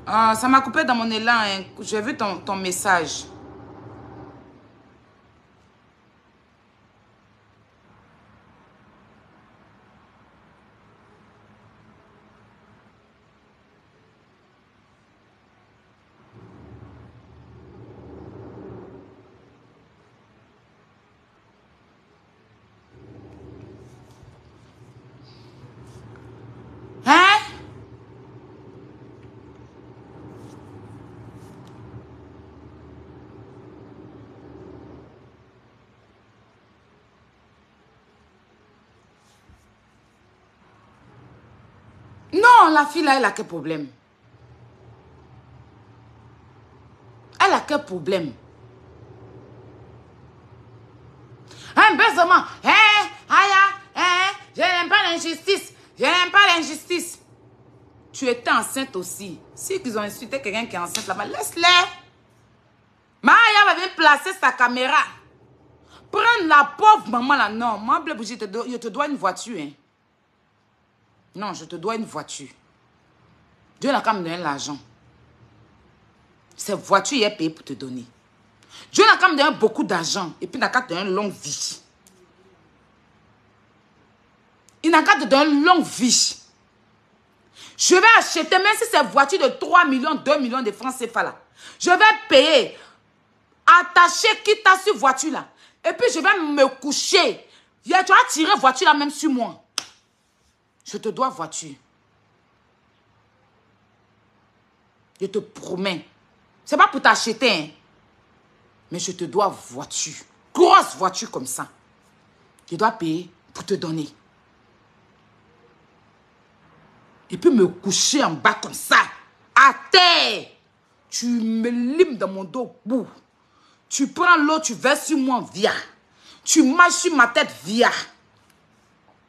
Ça m'a coupé dans mon élan. Hein. J'ai vu ton message. Hein? Non, la fille là, elle a quel problème? Elle a quel problème? Un besoin. Hein? Aya, hein? Je n'aime pas l'injustice. Je n'aime pas l'injustice. Tu étais enceinte aussi. Si ils ont insulté quelqu'un qui est enceinte là-bas, laisse-les. Aya va venir placer sa caméra. Prendre la pauvre maman là. Non, moi, Bleu Bougie, je te dois une voiture. Hein. Non, je te dois une voiture. Dieu n'a qu'à me donner l'argent. Cette voiture, il est payé pour te donner. Dieu n'a qu'à me donner beaucoup d'argent et puis n'a qu'à te donner une longue vie. Il n'a qu'à te donner une longue vie. Je vais acheter, même si c'est une voiture de 3 millions, 2 millions de francs CFA là. Je vais payer, attacher quitte à cette voiture là. Et puis je vais me coucher. Tu vas tirer voiture là même sur moi. Je te dois voiture. Je te promets. C'est pas pour t'acheter, hein. Mais je te dois voiture. Grosse voiture comme ça. Je dois payer pour te donner. Et puis me coucher en bas comme ça. À terre. Tu me limes dans mon dos. Bouh. Tu prends l'eau, tu verses sur moi, via. Tu marches sur ma tête, via.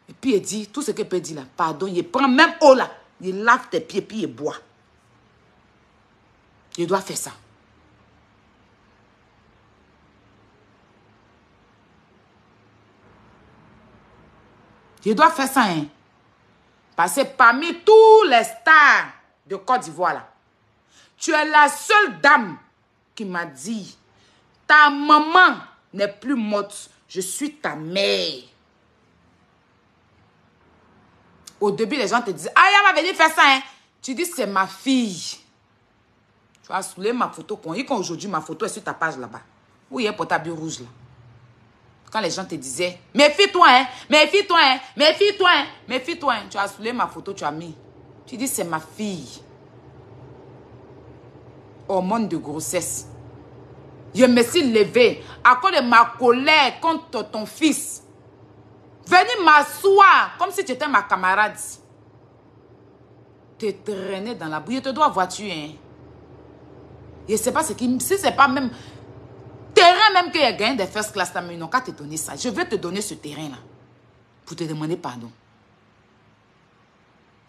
Et puis il dit, tout ce qu'il peut dire là, pardon, il prend même eau là. Il lave tes pieds, puis il boit. Je dois faire ça. Je dois faire ça, hein. Parce que parmi tous les stars de Côte d'Ivoire, là, tu es la seule dame qui m'a dit, ta maman n'est plus morte, je suis ta mère. Au début, les gens te disent, ah, elle va venir faire ça, hein. Tu dis, c'est ma fille. Tu as soulé ma photo. Quand aujourd'hui, ma photo est sur ta page là-bas. Où il y a un portable rouge là. Quand les gens te disaient, méfie-toi, hein, méfie-toi, hein, méfie-toi, hein, méfie-toi, hein. Tu as soulé ma photo, tu as mis. Tu dis, c'est ma fille. Hormone de grossesse. Je me suis levée à cause de ma colère contre ton fils. Venir m'asseoir comme si tu étais ma camarade. Te traîner dans la boue. Je te dois voiture, hein. Je ne sais pas ce qui... Si c'est pas même... Terrain même qu'il y a gagné des first class, mais ils n'ont qu'à te donner ça. Je vais te donner ce terrain-là. Pour te demander pardon.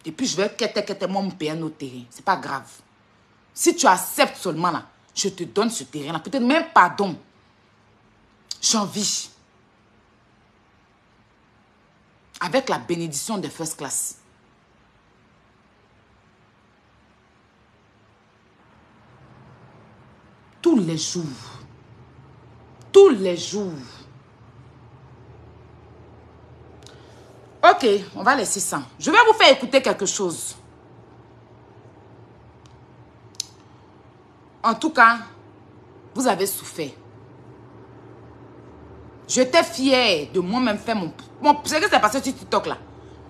Et puis je vais moi me payer un autre terrain. C'est pas grave. Si tu acceptes seulement là, je te donne ce terrain-là. Peut-être même pardon. J'en vis. Avec la bénédiction des first class. Tous les jours. Tous les jours. Ok, on va laisser ça. Je vais vous faire écouter quelque chose. En tout cas, vous avez souffert. J'étais fière de moi-même faire mon... C'est que c'est passé sur TikTok là.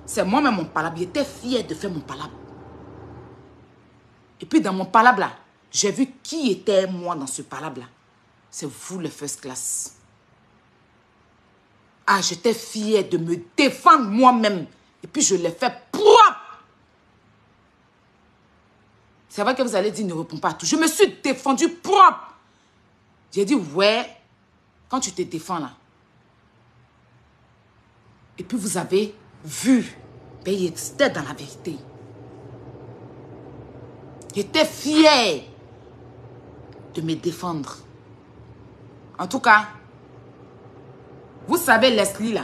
C'est moi-même mon palabre. J'étais fière de faire mon palabre. Et puis dans mon palabre là, j'ai vu qui était moi dans ce palabre là. C'est vous le first class. Ah, j'étais fière de me défendre moi-même. Et puis je l'ai fait propre. C'est vrai que vous allez dire, ne réponds pas à tout. Je me suis défendue propre. J'ai dit, ouais, quand tu te défends là. Et puis vous avez vu. Ben, c'était dans la vérité. J'étais fière de me défendre. En tout cas, vous savez Leslie là.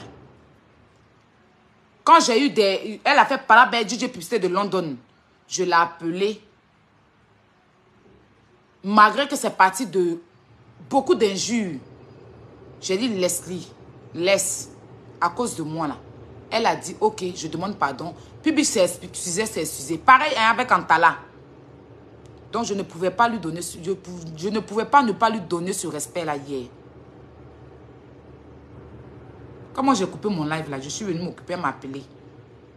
Quand j'ai eu des... Elle a fait par la DJ Publicité de London. Je l'ai appelée. Malgré que c'est parti de beaucoup d'injures. J'ai dit Leslie, laisse. À cause de moi là. Elle a dit ok, je demande pardon. Puis s'est excusé. Pareil hein, avec Antala. Donc je ne pouvais pas lui donner... Je ne pouvais pas ne pas lui donner ce respect là hier. Comment j'ai coupé mon live là? Je suis venue m'occuper, m'appeler.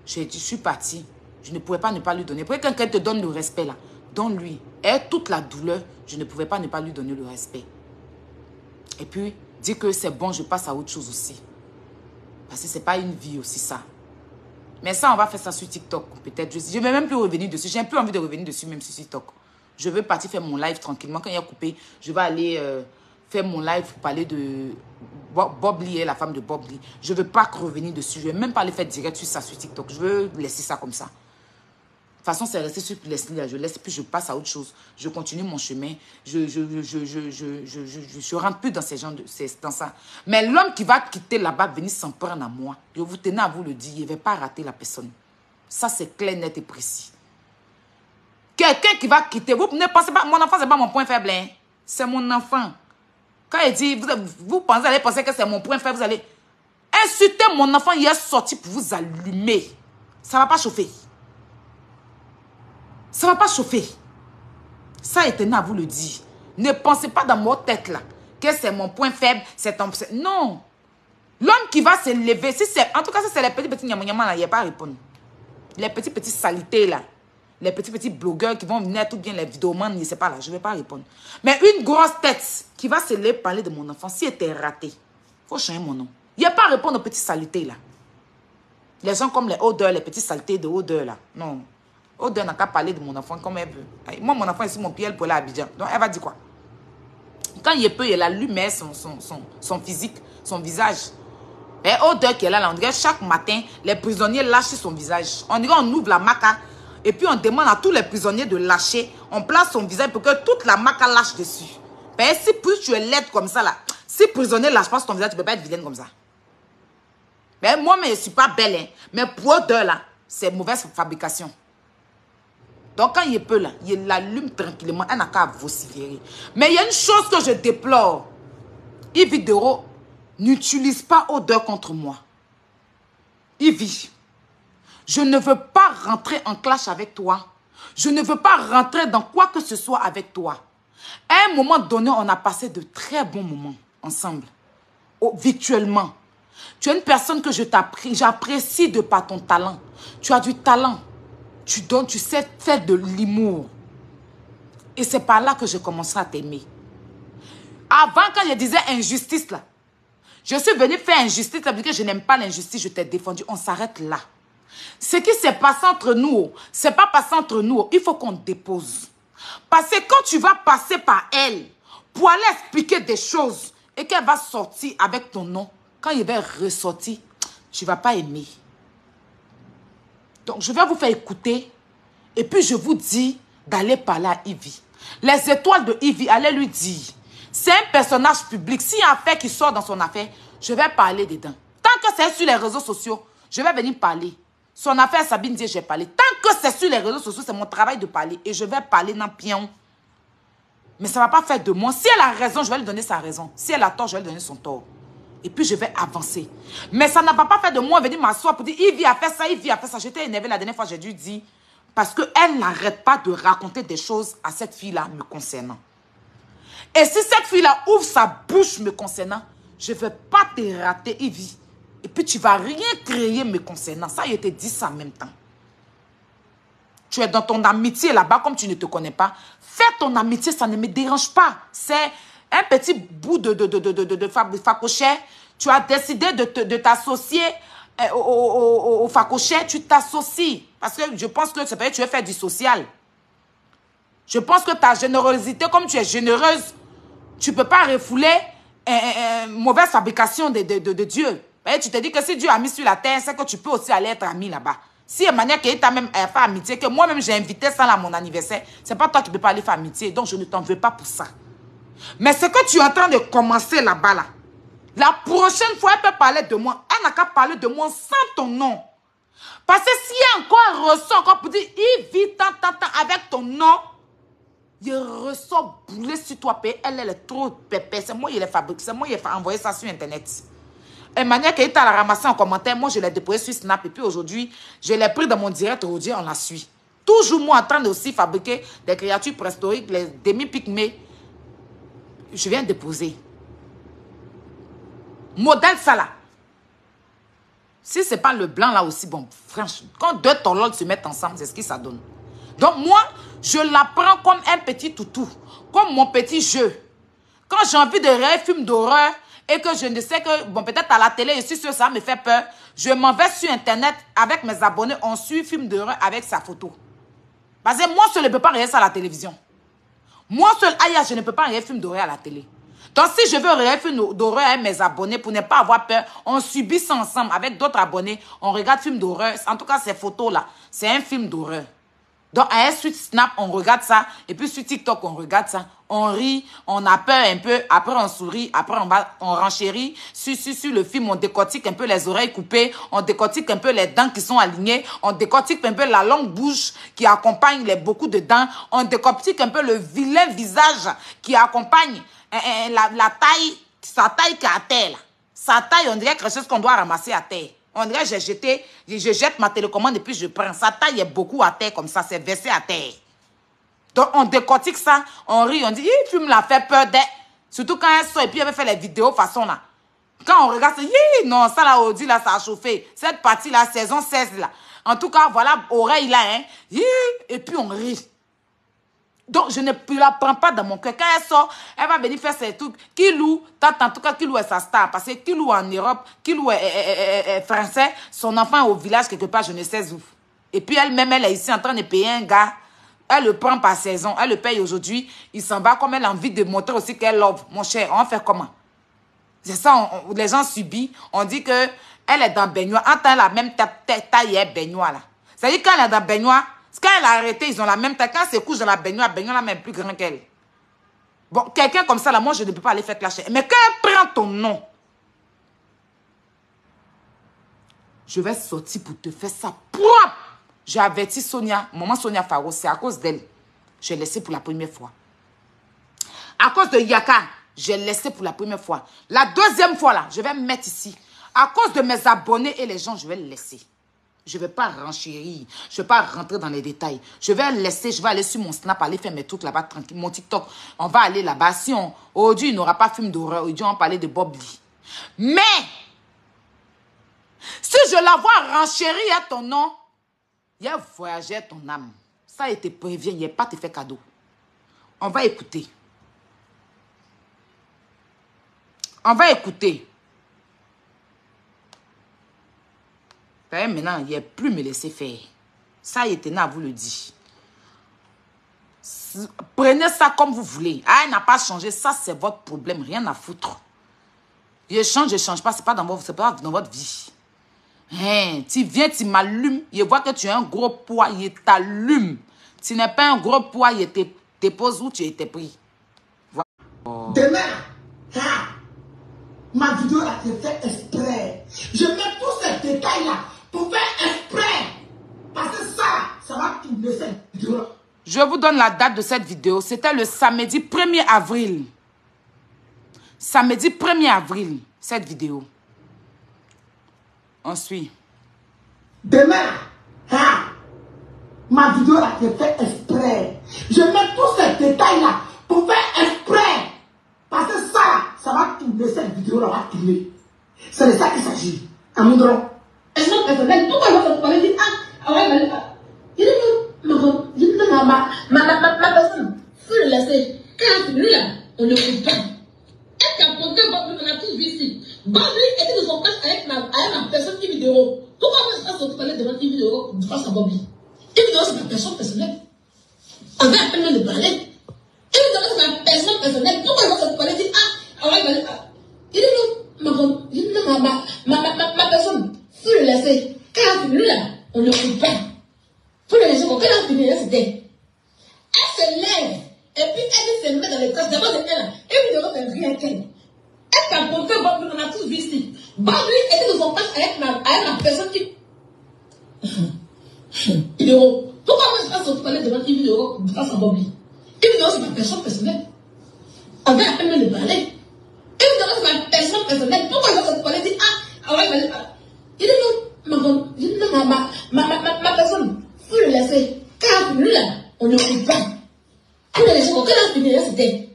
Je suis partie. Je ne pouvais pas ne pas lui donner. Pour que quelqu'un te donne le respect là, donne-lui. Et toute la douleur, je ne pouvais pas ne pas lui donner le respect. Et puis, dis que c'est bon, je passe à autre chose aussi. Parce que c'est pas une vie aussi ça. Mais ça, on va faire ça sur TikTok peut-être. Je ne vais même plus revenir dessus. J'ai plus envie de revenir dessus même sur TikTok. Je veux partir faire mon live tranquillement. Quand il y a coupé, je vais aller faire mon live pour parler de Bob Lee et la femme de Bob Lee. Je ne veux pas revenir dessus. Je ne vais même pas aller faire direct sur ça sur TikTok. Je veux laisser ça comme ça. De toute façon, c'est resté sur Leslie. Je laisse, puis je passe à autre chose. Je continue mon chemin. Je rentre plus dans ces gens, dans ça. Mais l'homme qui va quitter là-bas, venir s'en prendre à moi, je vous tenais à vous le dire, il ne va pas rater la personne. Ça, c'est clair, net et précis. Quelqu'un qui va quitter, vous ne pensez pas, mon enfant, ce n'est pas mon point faible. Hein? C'est mon enfant. Quand il dit, vous allez penser que c'est mon point faible, vous allez insulter mon enfant, il est sorti pour vous allumer. Ça ne va pas chauffer. Ça ne va pas chauffer. Ça, Éternel, à vous le dire. Ne pensez pas dans votre tête là que c'est mon point faible, c'est ton... Non. L'homme qui va se lever, si c'est... En tout cas, si c'est les petits nyama là, il n'y a pas à répondre. Les petits salités là. Les petits blogueurs qui vont venir, tout bien les vidéomans, je ne sais pas là, je ne vais pas répondre. Mais une grosse tête qui va se lever parler de mon enfant, si elle était ratée, il faut changer mon nom. Il n'y a pas à répondre aux petites saletés là. Les gens comme les odeurs, les petites saletés de odeur là. Non. Odeur n'a qu'à parler de mon enfant comme elle veut. Moi, mon enfant, ici, mon pied, elle peut aller à Abidjan. Donc, elle va dire quoi? Quand il peut, elle allume son physique, son visage. Et odeur qui est là, on dirait chaque matin, les prisonniers lâchent son visage. On dirait on ouvre la maca et puis on demande à tous les prisonniers de lâcher. On place son visage pour que toute la maca lâche dessus. Mais si plus tu es laide comme ça là, si prisonnier lâche pas ton visage, tu ne peux pas être vilaine comme ça. Mais moi, je ne suis pas belle, hein. Mais pour odeur là, c'est mauvaise fabrication. Donc, quand il peut là, il l'allume tranquillement. Elle n'a qu'à vociférer. Mais il y a une chose que je déplore. Yves Dero n'utilise pas odeur contre moi. Yves, je ne veux pas rentrer en clash avec toi. Je ne veux pas rentrer dans quoi que ce soit avec toi. À un moment donné, on a passé de très bons moments ensemble. Virtuellement. Tu es une personne que j'apprécie de par ton talent. Tu as du talent. Tu donnes, tu sais faire de l'humour. Et c'est par là que je commencerai à t'aimer. Avant, quand je disais injustice, là, je suis venue faire injustice, ça veut dire que je n'aime pas l'injustice, je t'ai défendu. On s'arrête là. Ce qui s'est passé entre nous, c'est pas passé entre nous. Il faut qu'on dépose. Parce que quand tu vas passer par elle, pour aller expliquer des choses, et qu'elle va sortir avec ton nom, quand il va ressortir, tu ne vas pas aimer. Donc, je vais vous faire écouter. Et puis, je vous dis d'aller parler à Ivy. Les étoiles de Ivy, allez lui dire. C'est un personnage public. S'il y a une affaire qui sort dans son affaire, je vais parler dedans. Tant que c'est sur les réseaux sociaux, je vais venir parler. Son affaire, Sabine dit, j'ai parlé. Tant que c'est sur les réseaux sociaux, c'est mon travail de parler. Et je vais parler dans pion. Mais ça ne va pas faire de moi. Si elle a raison, je vais lui donner sa raison. Si elle a tort, je vais lui donner son tort. Et puis, je vais avancer. Mais ça ne va pas faire de moi venir m'asseoir pour dire, Ivy a fait ça, Ivy a fait ça. J'étais énervée la dernière fois, j'ai dû dire. Parce qu'elle n'arrête pas de raconter des choses à cette fille-là me concernant. Et si cette fille-là ouvre sa bouche me concernant, je ne vais pas te rater, Ivy. Et puis, tu ne vas rien créer me concernant. Ça, je te dis ça en même temps. Tu es dans ton amitié là-bas, comme tu ne te connais pas. Fais ton amitié, ça ne me dérange pas. C'est un petit bout de facochet. Tu as décidé de t'associer au facochet. Tu t'associes. Parce que je pense que c'est parce que tu veux faire du social. Je pense que ta générosité, comme tu es généreuse, tu ne peux pas refouler une mauvaise fabrication de Dieu. Et tu te dis que si Dieu a mis sur la terre, c'est que tu peux aussi aller être ami là-bas. Si une manière qu'il t'a même fait amitié, que moi-même j'ai invité ça à mon anniversaire, c'est pas toi qui peux pas aller faire amitié. Donc je ne t'en veux pas pour ça. Mais ce que tu es en train de commencer là-bas, là, la prochaine fois, elle peut parler de moi. Elle n'a qu'à parler de moi sans ton nom. Parce que si elle encore ressort encore pour dire, il vit tant, avec ton nom, il ressort bouler sur toi. Elle est trop pépée. C'est moi qui l'ai fabriqué. C'est moi qui ai envoyé ça sur Internet. Et manière qu'elle t'a ramassé en commentaire, moi je l'ai déposé sur Snap. Et puis aujourd'hui, je l'ai pris dans mon direct. Aujourd'hui, on la suit. Toujours moi en train de aussi fabriquer des créatures préhistoriques, les demi-pygmées. Je viens déposer. Modèle ça là. Si ce n'est pas le blanc là aussi, bon, franchement, quand deux tolols se mettent ensemble, c'est ce que ça donne. Donc moi, je la prends comme un petit toutou, comme mon petit jeu. Quand j'ai envie de réel film d'horreur et que je ne sais que, bon, peut-être à la télé, je suis sûre ça me fait peur, je m'en vais sur Internet avec mes abonnés, on suit film d'horreur avec sa photo. Parce que moi seul ne peux pas regarder ça à la télévision. Moi seul, aïe, je ne peux pas regarder film d'horreur à la télé. Donc, si je veux regarder film d'horreur avec mes abonnés pour ne pas avoir peur, on subit ça ensemble avec d'autres abonnés. On regarde film d'horreur. En tout cas, ces photos-là, c'est un film d'horreur. Donc, à un suite Snap, on regarde ça. Et puis, sur TikTok, on regarde ça. On rit, on a peur un peu. Après, on sourit. Après, on renchérit. Sur le film, on décortique un peu les oreilles coupées. On décortique un peu les dents qui sont alignées. On décortique un peu la longue bouche qui accompagne beaucoup de dents. On décortique un peu le vilain visage qui accompagne la taille, sa taille qui est à terre. Là. Sa taille, on dirait quelque chose qu'on doit ramasser à terre. On dirait que je jette ma télécommande et puis je prends. Sa taille est beaucoup à terre comme ça, c'est versé à terre. Donc, on décortique ça, on rit, on dit, tu me l'as fait peur d'elle. Surtout quand elle sort et puis elle fait les vidéos façon là. Quand on regarde, non, ça là, Audi là, ça a chauffé. Cette partie là, saison 16 là. En tout cas, voilà, oreille là, hein. Et puis on rit. Donc, je ne la prends pas dans mon cœur. Quand elle sort, elle va venir faire ses trucs. Kilou, en tout cas, Kilou est sa star. Parce que Kilou en Europe, Kilou est français. Son enfant est au village quelque part, je ne sais où. Et puis elle-même, elle est ici en train de payer un gars. Elle le prend par saison. Elle le paye aujourd'hui. Il s'en va comme elle a envie de montrer aussi qu'elle love. Mon cher, on va faire comment? C'est ça, les gens subissent. On dit que elle est dans baignoire. En temps, la même taille est baignoire là. C'est-à-dire quand elle est dans baignoire, quand elle a arrêté, ils ont la même taille. Quand elle se couche dans la baignoire là, même plus grand qu'elle. Bon, quelqu'un comme ça, là, moi, je ne peux pas aller faire clasher. Mais quand elle prend ton nom, je vais sortir pour te faire ça propre. J'ai averti Sonia, maman Sonia Faro, c'est à cause d'elle. J'ai laissé pour la première fois. À cause de Yaka, j'ai laissé pour la première fois. La deuxième fois, là, je vais me mettre ici. À cause de mes abonnés et les gens, je vais le laisser. Je ne vais pas renchérir. Je ne vais pas rentrer dans les détails. Je vais laisser, je vais aller sur mon Snap, aller faire mes trucs là-bas tranquille. Mon TikTok, on va aller là-bas. Si aujourd'hui, il n'aura pas de film d'horreur, aujourd'hui, on va parler de Bob Lee. Mais, si je la vois renchérir à ton nom, il y a voyagé ton âme. Ça, il te prévient, il n'y a pas te fait cadeau. On va écouter. On va écouter. Maintenant, il n'y a plus me laisser faire. Ça, il était à vous le dire. Prenez ça comme vous voulez. Ah, elle n'a pas changé. Ça, c'est votre problème. Rien à foutre. Je change pas. C'est pas dans votre vie. Hein, tu viens, tu m'allumes. Je vois que tu as un gros poids. Il t'allume. Tu n'es pas un gros poids. Il te dépose où tu étais pris. Voilà. Oh. Demain, ma vidéo a été faite exprès. Je mets tous ces détails-là pour faire exprès. Parce que ça va tourner cette vidéo-là. Je vous donne la date de cette vidéo. C'était le samedi 1er avril. Samedi 1er avril, cette vidéo. On suit. Demain, ma vidéo a été faite exprès. Je mets tous ces détails-là pour faire exprès. Parce que ça va tourner cette vidéo-là, va tourner. C'est de ça qu'il s'agit. À mon droit. Et non, personnel, pourquoi il va se parler dire, ouais, il dit, ma personne, faut le laisser. Quand lui là, on ne coupe pas. Est-ce qu'à porter Bob, on a tous vu ici. Bob était de son place avec ma personne qui vidéo. Pourquoi on va se parler devant une vidéo face à Bobby? Une vidéo, c'est ma personne personnelle. On va à peine le parler. Une vidéo, c'est ma personne personnelle. Pourquoi on va se parler dire, ouais, il dit, non, ma personne, faut le laisser. Quand lui là, on ne coupe pas. Faut le laisser. Quand elle a fini, c'était. Elle se lève. Et puis elle se met dans les cases. D'abord, c'est elle. Et puis, elle ne rien qu'elle. Elle t'a porté Bob, on a tous vu ici. Bob, lui, était dans son place avec ma personne qui. Vidéo. Pourquoi moi, je passe au parler devant une vidéo face à Bob? Une vidéo, c'est ma personne personnelle. On va à peine me parler. Une vidéo, c'est ma personne personnelle. Pourquoi je passe au parler dire, ouais, il dit, non, ma personne, faut le laisser. Quand lui là, on ne coupe pas. Faut le laisser. Quand elle a fini, c'était.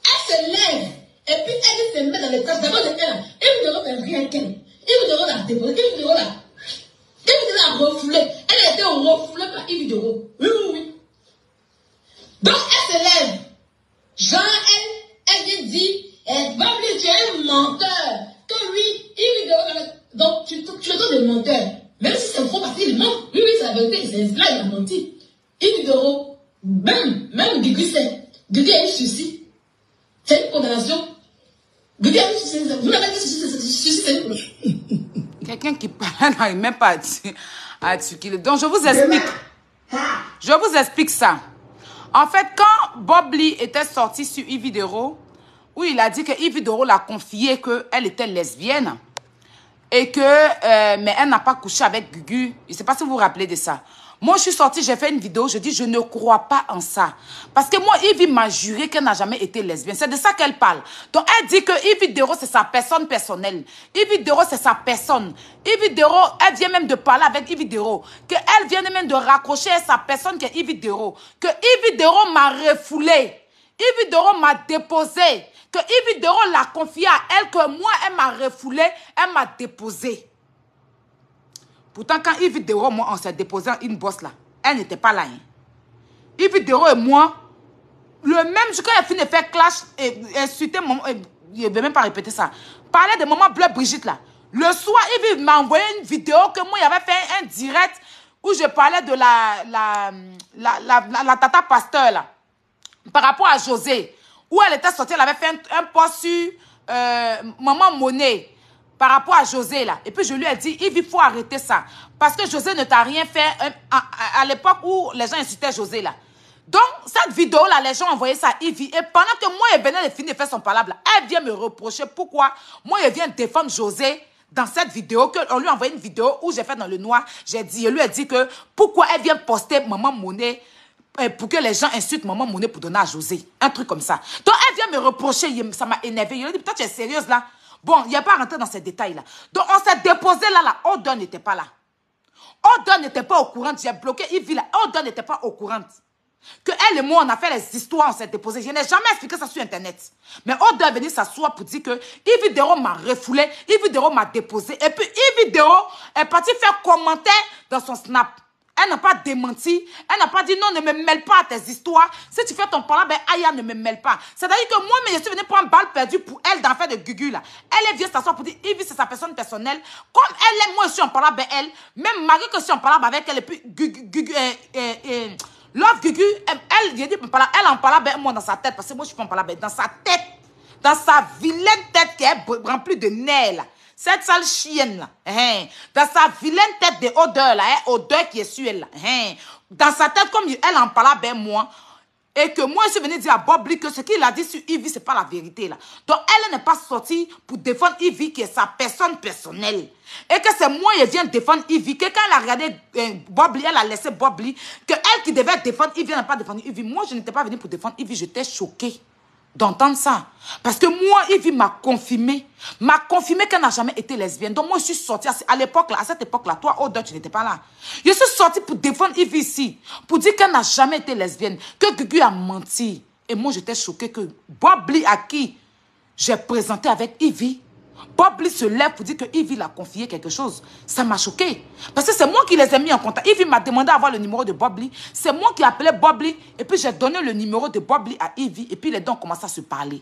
Elle se lève. Et puis elle se met dans les cases. D'abord, c'est elle. Et vidéo, c'est rien qu'elle. Et vidéo, la déposée. Et vidéo, là. Et vidéo, la refoulée. Elle a été refoulée par une vidéo. Oui. Donc, elle se lève. Genre, elle vient dire, Babli, tu es un menteur. Que oui, une vidéo. Donc, tu le donnes des menteurs. Même si c'est faux parce qu'il ment. Oui, c'est la vérité. C'est là, il a menti. Une vidéo, même Guigui sait. Guigui a eu suicide. C'est une condamnation. Guigui a eu suicide. Vous n'avez pas dit suicide, c'est une condamnation. Quelqu'un qui parle n'arrive même pas à articuler. Donc, je vous explique. Je vous explique ça. En fait, quand Bob Lee était sorti sur Yves Dero, où il a dit que Yves Dero l'a confié qu'elle était lesbienne et que mais elle n'a pas couché avec Gugu. Je ne sais pas si vous vous rappelez de ça. Moi, je suis sortie, j'ai fait une vidéo, je dis, je ne crois pas en ça. Parce que moi, Yves m'a juré qu'elle n'a jamais été lesbienne. C'est de ça qu'elle parle. Donc, elle dit que Yves Dero, c'est sa personne personnelle. Yves Dero, c'est sa personne. Yves Dero, elle vient même de parler avec Yves Dero. Qu'elle vient même de raccrocher à sa personne qui est Yves Dero. Que Yves Dero m'a refoulé. Yves Dero m'a déposé. Que Yves Dero l'a confié à elle, que moi, elle m'a refoulé, elle m'a déposé. Pourtant, quand Yves Dero, moi, on s'est déposé une bosse là, elle n'était pas là. Hein. Yves Dero et moi, le même jour, quand elle finit de faire clash et insulter maman, je ne vais même pas répéter ça, parler de maman Bleu Brigitte là. Le soir, Yves m'a envoyé une vidéo que moi, il avait fait un direct où je parlais de la tata pasteur là, par rapport à José, où elle était sortie, elle avait fait un post sur Maman Monet. Par rapport à José, là. Et puis, je lui ai dit, Yves, il faut arrêter ça. Parce que José ne t'a rien fait à l'époque où les gens insultaient José, là. Donc, cette vidéo-là, les gens envoyaient ça à Yves. Et pendant que moi, elle venait de finir de faire son palabre, là, elle vient me reprocher pourquoi moi, elle vient défendre José dans cette vidéo. On lui a envoyé une vidéo où j'ai fait dans le noir. Je lui ai dit que pourquoi elle vient poster Maman Monet pour que les gens insultent Maman Monet pour donner à José. Un truc comme ça. Donc, elle vient me reprocher. Ça m'a énervé. Je lui ai dit, toi, tu es sérieuse, là? Bon, il n'y a pas à rentrer dans ces détails-là. Donc, on s'est déposé là. Odon n'était pas là. Odon n'était pas au courant. J'ai bloqué Yves là. Odon n'était pas au courant. Que elle et moi, on a fait les histoires, on s'est déposé. Je n'ai jamais expliqué ça sur Internet. Mais Odon est venu s'asseoir pour dire que Yves Dero m'a refoulé. Yves Dero m'a déposé. Et puis, Yves Dero est parti faire commentaire dans son snap. Elle n'a pas démenti. Elle n'a pas dit non, ne me mêle pas à tes histoires. Si tu fais ton parlant, ben Aya ne me mêle pas. C'est-à-dire que moi, mais je suis venue prendre balle perdue pour elle dans l'affaire de Gugu là. Elle vient s'asseoir pour dire Yves, c'est sa personne personnelle. Comme elle aime, moi, je suis en parlant avec elle. Même malgré que je suis en parlant avec elle. Et puis Gugu, Love Gugu, elle en parle avec moi dans sa tête. Parce que moi, je suis pas en parlant avec dans sa tête. Dans sa vilaine tête qui est remplie de nerfs là. Cette sale chienne là, dans sa vilaine tête de odeur là, odeur qui est sur elle là, dans sa tête comme elle en parlait avec moi, et que moi je suis venu dire à Bob Lee que ce qu'il a dit sur Yves c'est pas la vérité là. Donc elle n'est pas sortie pour défendre Yves qui est sa personne personnelle. Et que c'est moi qui viens défendre Yves, que quand elle a regardé Bob Lee, elle a laissé Bob Lee, que elle qui devait défendre Yves, elle n'a pas défendu Yves. Moi je n'étais pas venue pour défendre Yves, j'étais choquée d'entendre ça. Parce que moi, Yves m'a confirmé qu'elle n'a jamais été lesbienne. Donc moi, je suis sortie à l'époque, à cette époque-là, toi, Odon, tu n'étais pas là. Je suis sortie pour défendre Yves ici, pour dire qu'elle n'a jamais été lesbienne, que Gugu a menti. Et moi, j'étais choquée que Bob Lee, à qui j'ai présenté avec Yves, Bob Lee se lève pour dire que Yves l'a confié quelque chose. Ça m'a choqué. Parce que c'est moi qui les ai mis en contact. Yves m'a demandé d'avoir le numéro de Bob Lee. C'est moi qui ai appelé Bob Lee. Et puis j'ai donné le numéro de Bob Lee à Yves. Et puis les deux ont commencé à se parler.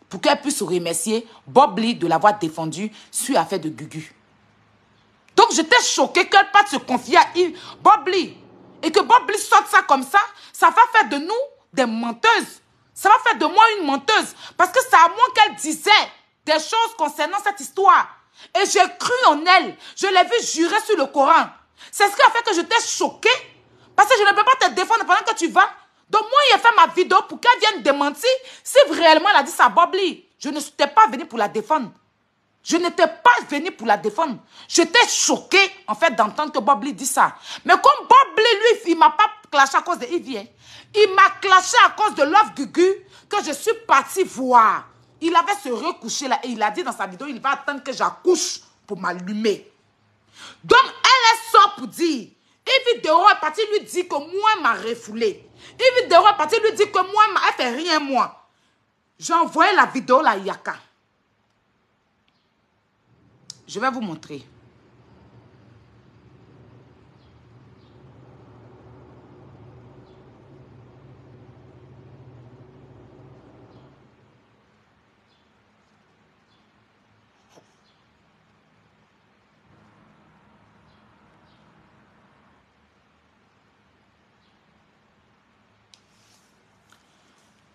Pour qu'elle puisse remercier Bob Lee de l'avoir défendu sur l'affaire de Gugu. Donc j'étais choquée qu'elle parte se confier à Bob Lee. Et que Bob Lee sorte ça comme ça. Ça va faire de nous des menteuses. Ça va faire de moi une menteuse. Parce que c'est à moi qu'elle disait des choses concernant cette histoire. Et j'ai cru en elle. Je l'ai vu jurer sur le Coran. C'est ce qui a fait que j'étais choquée. Parce que je ne peux pas te défendre pendant que tu vas. Donc moi, il a fait ma vidéo pour qu'elle vienne démentir si réellement elle a dit ça à Bob Lee. Je ne suis pas venue pour la défendre. Je n'étais pas venue pour la défendre. J'étais choquée, en fait, d'entendre que Bob Lee dit ça. Mais comme Bob Lee, lui, il ne m'a pas clashé à cause de Yves. Il m'a clashé à cause de Love Gugu que je suis partie voir. Il avait se recouché là et il a dit dans sa vidéo, il va attendre que j'accouche pour m'allumer. Donc, elle sort pour dire, Yves Dero est parti lui dire que moi, elle m'a refoulé. Yves Dero est parti lui dire que moi, elle fait rien, moi. J'ai envoyé la vidéo là, Yaka. Je vais vous montrer.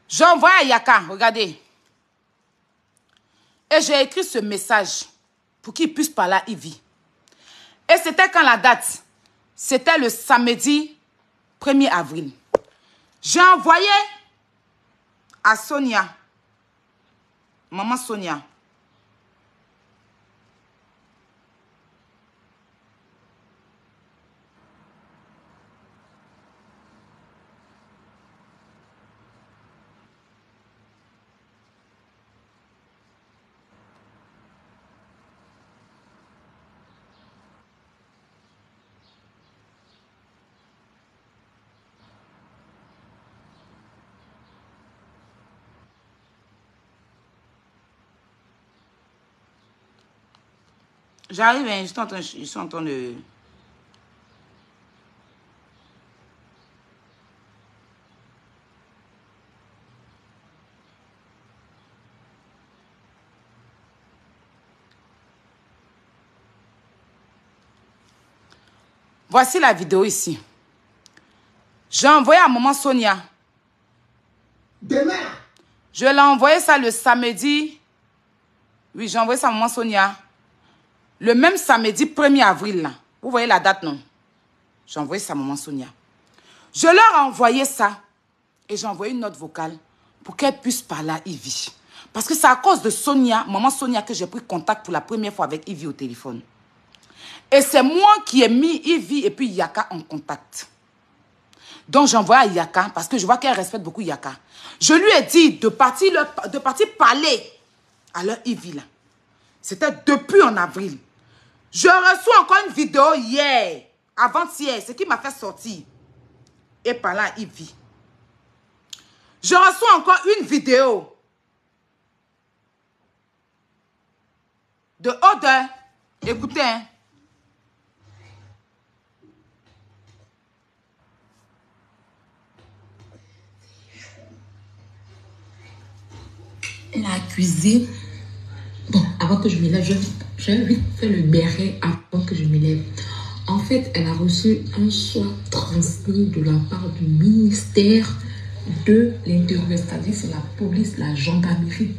J'ai envoyé à Yaka, regardez. Et j'ai écrit ce message pour qu'il puisse parler à Yves. Et c'était quand la date? C'était le samedi 1er avril. J'ai envoyé à Sonia. Maman Sonia. J'arrive, hein, je suis en train de... Voici la vidéo ici. J'ai envoyé à maman Sonia. Demain. Je l'ai envoyé ça le samedi. Oui, j'ai envoyé ça à maman Sonia. Le même samedi 1er avril, là. Vous voyez la date, non? J'ai envoyé ça à maman Sonia. Je leur ai envoyé ça. Et j'ai envoyé une note vocale pour qu'elle puisse parler à Ivy. Parce que c'est à cause de Sonia, maman Sonia, que j'ai pris contact pour la première fois avec Ivy au téléphone. Et c'est moi qui ai mis Ivy et puis Yaka en contact. Donc j'ai envoyé à Yaka parce que je vois qu'elle respecte beaucoup Yaka. Je lui ai dit de partir parler à leur Ivy là. C'était depuis en avril. Je reçois encore une vidéo hier, avant-hier, ce qui m'a fait sortir et parler à Ivy. Je reçois encore une vidéo de Odeur. Écoutez, hein. Elle a accusé. Bon, avant que je me lève, je vais vite faire le béret avant que je me lève. En fait, elle a reçu un choix transmis de la part du ministère de l'Intérieur, c'est-à-dire c'est la police, la gendarmerie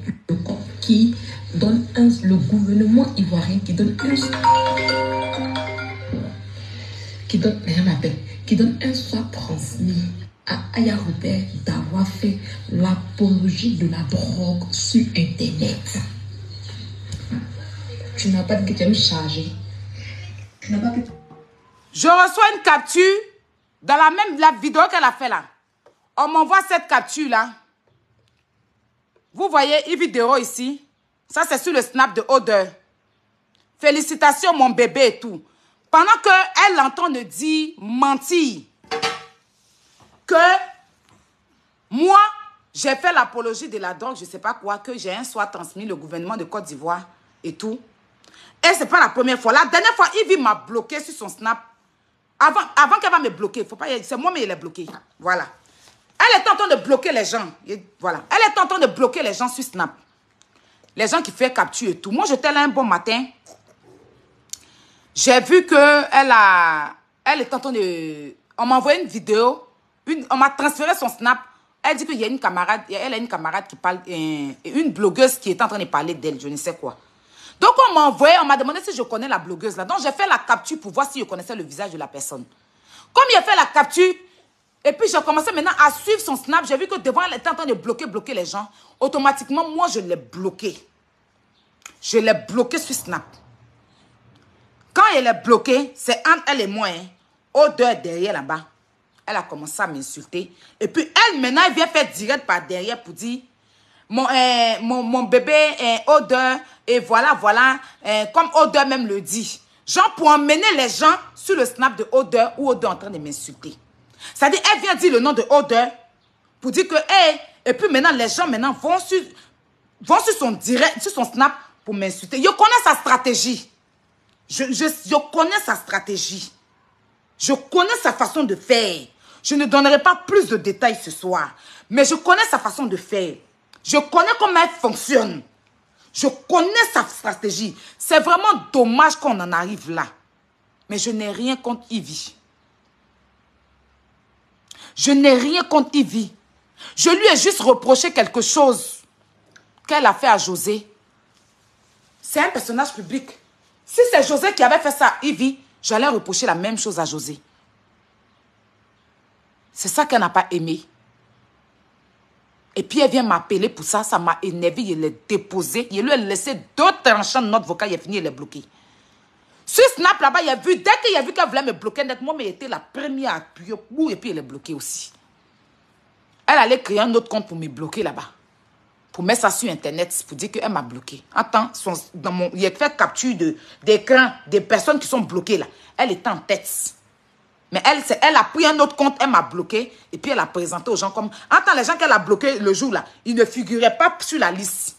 qui donne le gouvernement ivoirien qui donne un choix transmis à Aya Robert d'avoir fait l'apologie de la drogue sur Internet. Tu n'as pas dit que tu aimes charger. Tu n'as pas que... Je reçois une capture dans la vidéo qu'elle a fait là. On m'envoie cette capture là. Vous voyez une vidéo ici. Ça c'est sur le snap de Odeur. Félicitations mon bébé et tout. Pendant qu'elle entend de dire mentir. Que moi, j'ai fait l'apologie de la drogue, je ne sais pas quoi, que j'ai un soir transmis le gouvernement de Côte d'Ivoire et tout. Et ce n'est pas la première fois. La dernière fois, Ivy m'a bloqué sur son snap. Avant qu'elle va me bloquer, c'est moi mais elle est bloquée. Voilà. Elle est en train de bloquer les gens. Et voilà. Elle est en train de bloquer les gens sur Snap. Les gens qui font capture et tout. Moi, j'étais là un bon matin. J'ai vu elle est en train de... On m'a envoyé une vidéo. On m'a transféré son Snap. Elle dit qu'il y a une camarade. Elle a une camarade qui parle... une blogueuse qui est en train de parler d'elle. Je ne sais quoi. Donc, on m'a demandé si je connais la blogueuse là. Donc, j'ai fait la capture pour voir si je connaissais le visage de la personne. Comme j'ai fait la capture, et puis j'ai commencé maintenant à suivre son Snap, j'ai vu que devant, elle était en train de bloquer les gens. Automatiquement, moi, je l'ai bloqué. Je l'ai bloqué sur Snap. Quand elle est bloquée, c'est entre elle et moi. Hein. Odeur derrière là-bas. Elle a commencé à m'insulter. Et puis, elle, maintenant, elle vient faire direct par derrière pour dire... Mon bébé Odeur, et voilà, comme Odeur même le dit. Genre pour emmener les gens sur le Snap de Odeur où Odeur est en train de m'insulter. C'est-à-dire, elle vient dire le nom de Odeur pour dire que, hey, et puis maintenant, les gens maintenant vont sur son direct, sur son Snap pour m'insulter. Je connais sa stratégie. Je connais sa stratégie. Je connais sa façon de faire. Je ne donnerai pas plus de détails ce soir. Mais je connais sa façon de faire. Je connais comment elle fonctionne. Je connais sa stratégie. C'est vraiment dommage qu'on en arrive là. Mais je n'ai rien contre Ivy. Je n'ai rien contre Ivy. Je lui ai juste reproché quelque chose qu'elle a fait à José. C'est un personnage public. Si c'est José qui avait fait ça à Ivy, j'allais reprocher la même chose à José. C'est ça qu'elle n'a pas aimé. Et puis elle vient m'appeler pour ça, ça m'a énervé, il l'ai déposé, il lui a laissé d'autres tranchants de notre vocal, il a fini, il est bloqué. Sur Snap là-bas, il a vu, dès qu'il a vu qu'elle voulait me bloquer, moi, mais était la première à appuyer, et puis elle est bloquée aussi. Elle allait créer un autre compte pour me bloquer là-bas. Pour mettre ça sur Internet, pour dire qu'elle m'a bloqué. Attends, il a fait capture d'écran des personnes qui sont bloquées là. Elle était en tête. Mais elle a pris un autre compte, elle m'a bloqué. Et puis elle a présenté aux gens comme... Attends, les gens qu'elle a bloqués le jour là, ils ne figuraient pas sur la liste.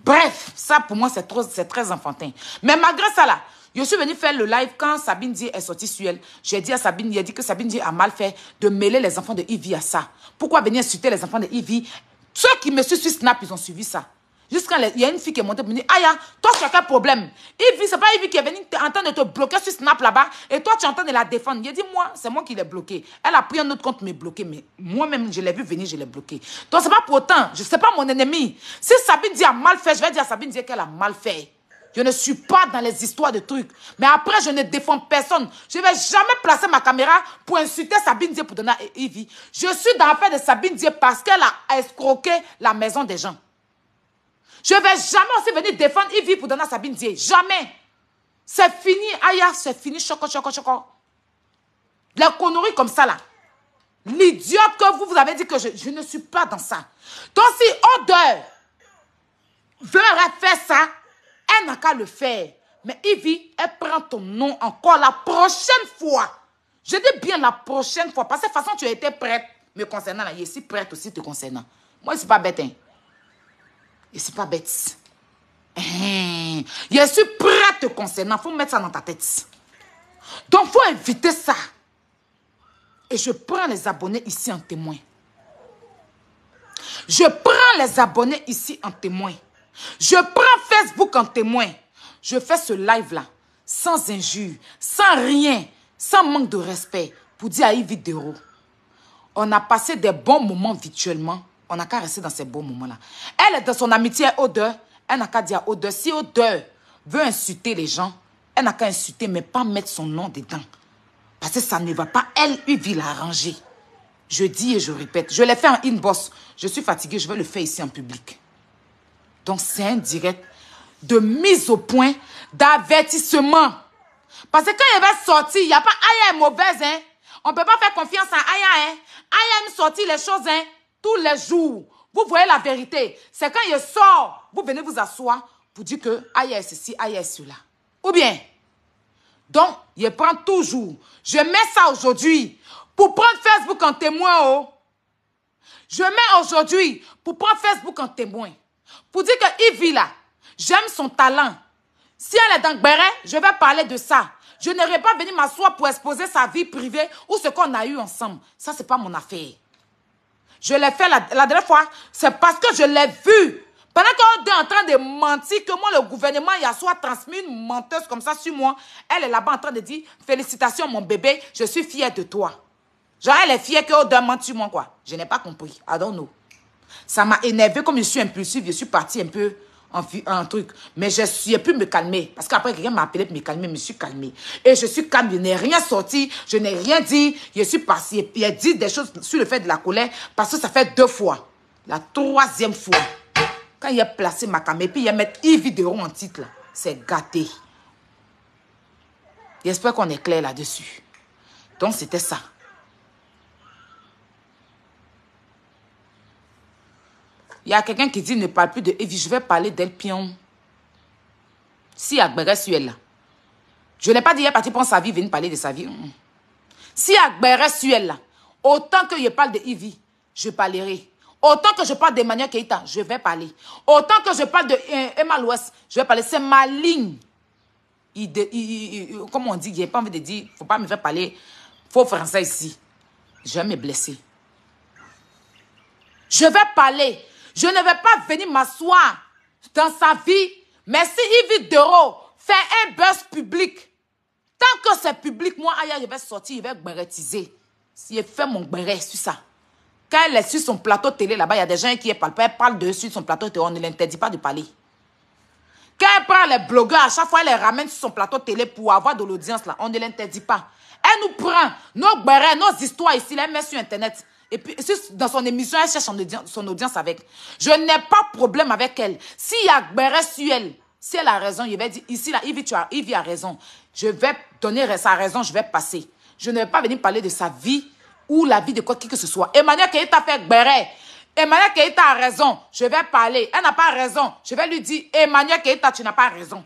Bref, ça pour moi c'est très enfantin. Mais malgré ça là, je suis venue faire le live quand Sabine Dié est sortie sur elle. J'ai dit à Sabine, il a dit que Sabine Dié a mal fait de mêler les enfants de Ivy à ça. Pourquoi venir insulter les enfants de Ivy? Ceux qui me suivent sur Snap, ils ont suivi ça. Jusqu'à il y a une fille qui est montée pour me dire, Aya, toi tu as quel problème? Ivy, c'est pas Ivy qui est venue en train de te bloquer sur Snap là-bas et toi tu es en train de la défendre. Il a dit, moi, c'est moi qui l'ai bloqué. Elle a pris un autre compte me bloquer, mais moi-même, je l'ai vu venir, je l'ai bloqué. Donc c'est pas pour autant, je sais pas mon ennemi. Si Sabine dit a mal fait, je vais dire à Sabine Dié qu'elle a mal fait. Je ne suis pas dans les histoires de trucs. Mais après, je ne défends personne. Je ne vais jamais placer ma caméra pour insulter Sabine Dié pour donner à Ivy. Je suis dans l'affaire de Sabine Dié parce qu'elle a escroqué la maison des gens. Je ne vais jamais aussi venir défendre Ivy pour donner à Sabine Dié. Jamais. C'est fini, Aya, c'est fini, choco. Les conneries comme ça, là. L'idiote que vous avez dit que je ne suis pas dans ça. Donc, si Odeur veut faire ça, elle n'a qu'à le faire. Mais Ivy, elle prend ton nom encore la prochaine fois. Je dis bien la prochaine fois. Parce que de toute façon, tu as été prête me concernant. Là. Je suis prête aussi te concernant. Moi, je ne suis pas bête. Hein. Je ne suis pas bête. Je suis prête te concernant. Il faut mettre ça dans ta tête. Donc, il faut éviter ça. Et je prends les abonnés ici en témoin. Je prends les abonnés ici en témoin. Je prends Facebook en témoin. Je fais ce live-là, sans injure, sans rien, sans manque de respect, pour dire à Ivy Dero, on a passé des bons moments virtuellement, on n'a qu'à rester dans ces bons moments-là. Elle est dans son amitié à Odeur, elle n'a qu'à dire à Odeur, si Odeur veut insulter les gens, elle n'a qu'à insulter, mais pas mettre son nom dedans. Parce que ça ne va pas, elle, Ivy l'arranger. Je dis et je répète, je l'ai fait en inbox, je suis fatiguée, je vais le faire ici en public. Donc, c'est un direct de mise au point, d'avertissement. Parce que quand il va sortir, il n'y a pas Aya est mauvaise, hein. On ne peut pas faire confiance à Aya, hein. Aya aime sortir les choses, hein, tous les jours. Vous voyez la vérité. C'est quand il sort, vous venez vous asseoir pour dire que Aya est ceci, Aya est cela. Ou bien, donc, il prend toujours. Je mets ça aujourd'hui pour prendre Facebook en témoin, oh. Je mets aujourd'hui pour prendre Facebook en témoin. Pour dire que Ivy là, j'aime son talent. Si elle est dans Gbéré, je vais parler de ça. Je n'aurais pas venu m'asseoir pour exposer sa vie privée ou ce qu'on a eu ensemble. Ça, c'est pas mon affaire. Je l'ai fait la dernière fois, c'est parce que je l'ai vu. Pendant qu'on est en train de mentir, que moi, le gouvernement, il a soit transmis une menteuse comme ça sur moi. Elle est là-bas en train de dire, félicitations mon bébé, je suis fière de toi. Genre, elle est fière qu'on demande sur moi, quoi. Je n'ai pas compris. I don't know. Ça m'a énervé, comme je suis impulsive, je suis partie un peu en truc. Mais j'ai pu me calmer. Parce qu'après, quelqu'un m'a appelé pour me calmer, je me suis calmée. Et je suis calme, je n'ai rien sorti, je n'ai rien dit. Je suis partie. Il a dit des choses sur le fait de la colère, parce que ça fait 2 fois. La 3e fois, quand il a placé ma caméra, puis il a mis Ivy Dero en titre, c'est gâté. J'espère qu'on est clair là-dessus. Donc, c'était ça. Il y a quelqu'un qui dit ne parle plus de Ivy. Je vais parler d'elle, pion. Si Agbéré sur elle là. Je n'ai pas dit elle est partie prendre sa vie, venir parler de sa vie. Si Agbéré sur elle là, autant que je parle de Ivy, je parlerai. Autant que je parle d'Emmanuel Keïta, je vais parler. Autant que je parle de Emma Louest, je vais parler. C'est ma ligne. Comme on dit, il n'y a pas envie de dire, il ne faut pas me faire parler faux français ici. Je vais me blesser. Je vais parler. Je ne vais pas venir m'asseoir dans sa vie. Mais si Ivy Dero fait un buzz public, tant que c'est public, moi, Aya, je vais sortir, je vais gbérétiser. Si je fais mon gbéré sur ça. Quand elle est sur son plateau télé, là-bas, il y a des gens qui parlent de sur son plateau télé, on ne l'interdit pas de parler. Quand elle prend les blogueurs, à chaque fois, elle les ramène sur son plateau télé pour avoir de l'audience, là, on ne l'interdit pas. Elle nous prend nos bérets, nos histoires ici, elle met sur Internet. Et puis, dans son émission, elle cherche son audience avec. Je n'ai pas de problème avec elle. S'il y a béret sur elle, si elle a raison, il va dire, ici, là, Yves a raison. Je vais donner sa raison, je vais passer. Je ne vais pas venir parler de sa vie ou la vie de quoi qui que ce soit. Emmanuel Keita fait béret. Emmanuel Keita a raison, je vais parler. Elle n'a pas raison, je vais lui dire, Emmanuel Keita, tu n'as pas raison.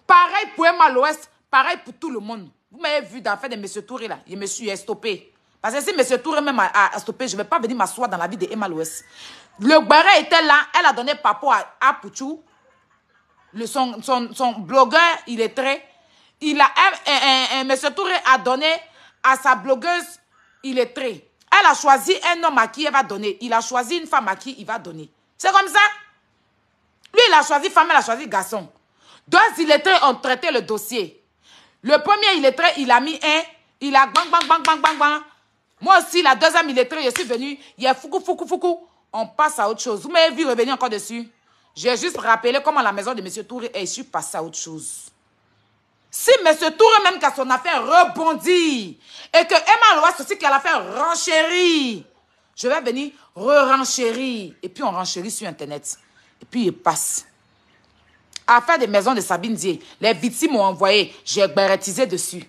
Pareil pour Emma l'Ouest, pareil pour tout le monde. Vous m'avez vu dans l'affaire de M. Touré là, je me suis stoppé. Parce que si M. Touré même a stoppé, je ne vais pas venir m'asseoir dans la vie de Emma l'Ouest. Le béret était là, elle a donné papo à Pouchou. Son blogueur, il est très... M. Touré a donné à sa blogueuse, il est très... Elle a choisi un homme à qui elle va donner. Il a choisi une femme à qui il va donner. C'est comme ça. Lui, il a choisi femme, elle a choisi garçon. Deux illettrés ont traité le dossier. Le premier illettré, il a mis un. Il a bang, bang, bang, bang, bang, bang. Moi aussi, la deuxième illettrée, je suis venue. Il y a foukou, foukou, foukou. On passe à autre chose. Vous m'avez vu revenir encore dessus. J'ai juste rappelé comment la maison de M. Touré est issue passer à autre chose. Si M. Touré, même qu'à son affaire rebondit, et que Emma l'Ouest aussi qu'elle a fait renchérir, je vais venir re-renchérir. Et puis on renchérit sur Internet. Et puis il passe. Affaire des maisons de Sabine Dié, les victimes m'ont envoyé, j'ai bérétisé dessus.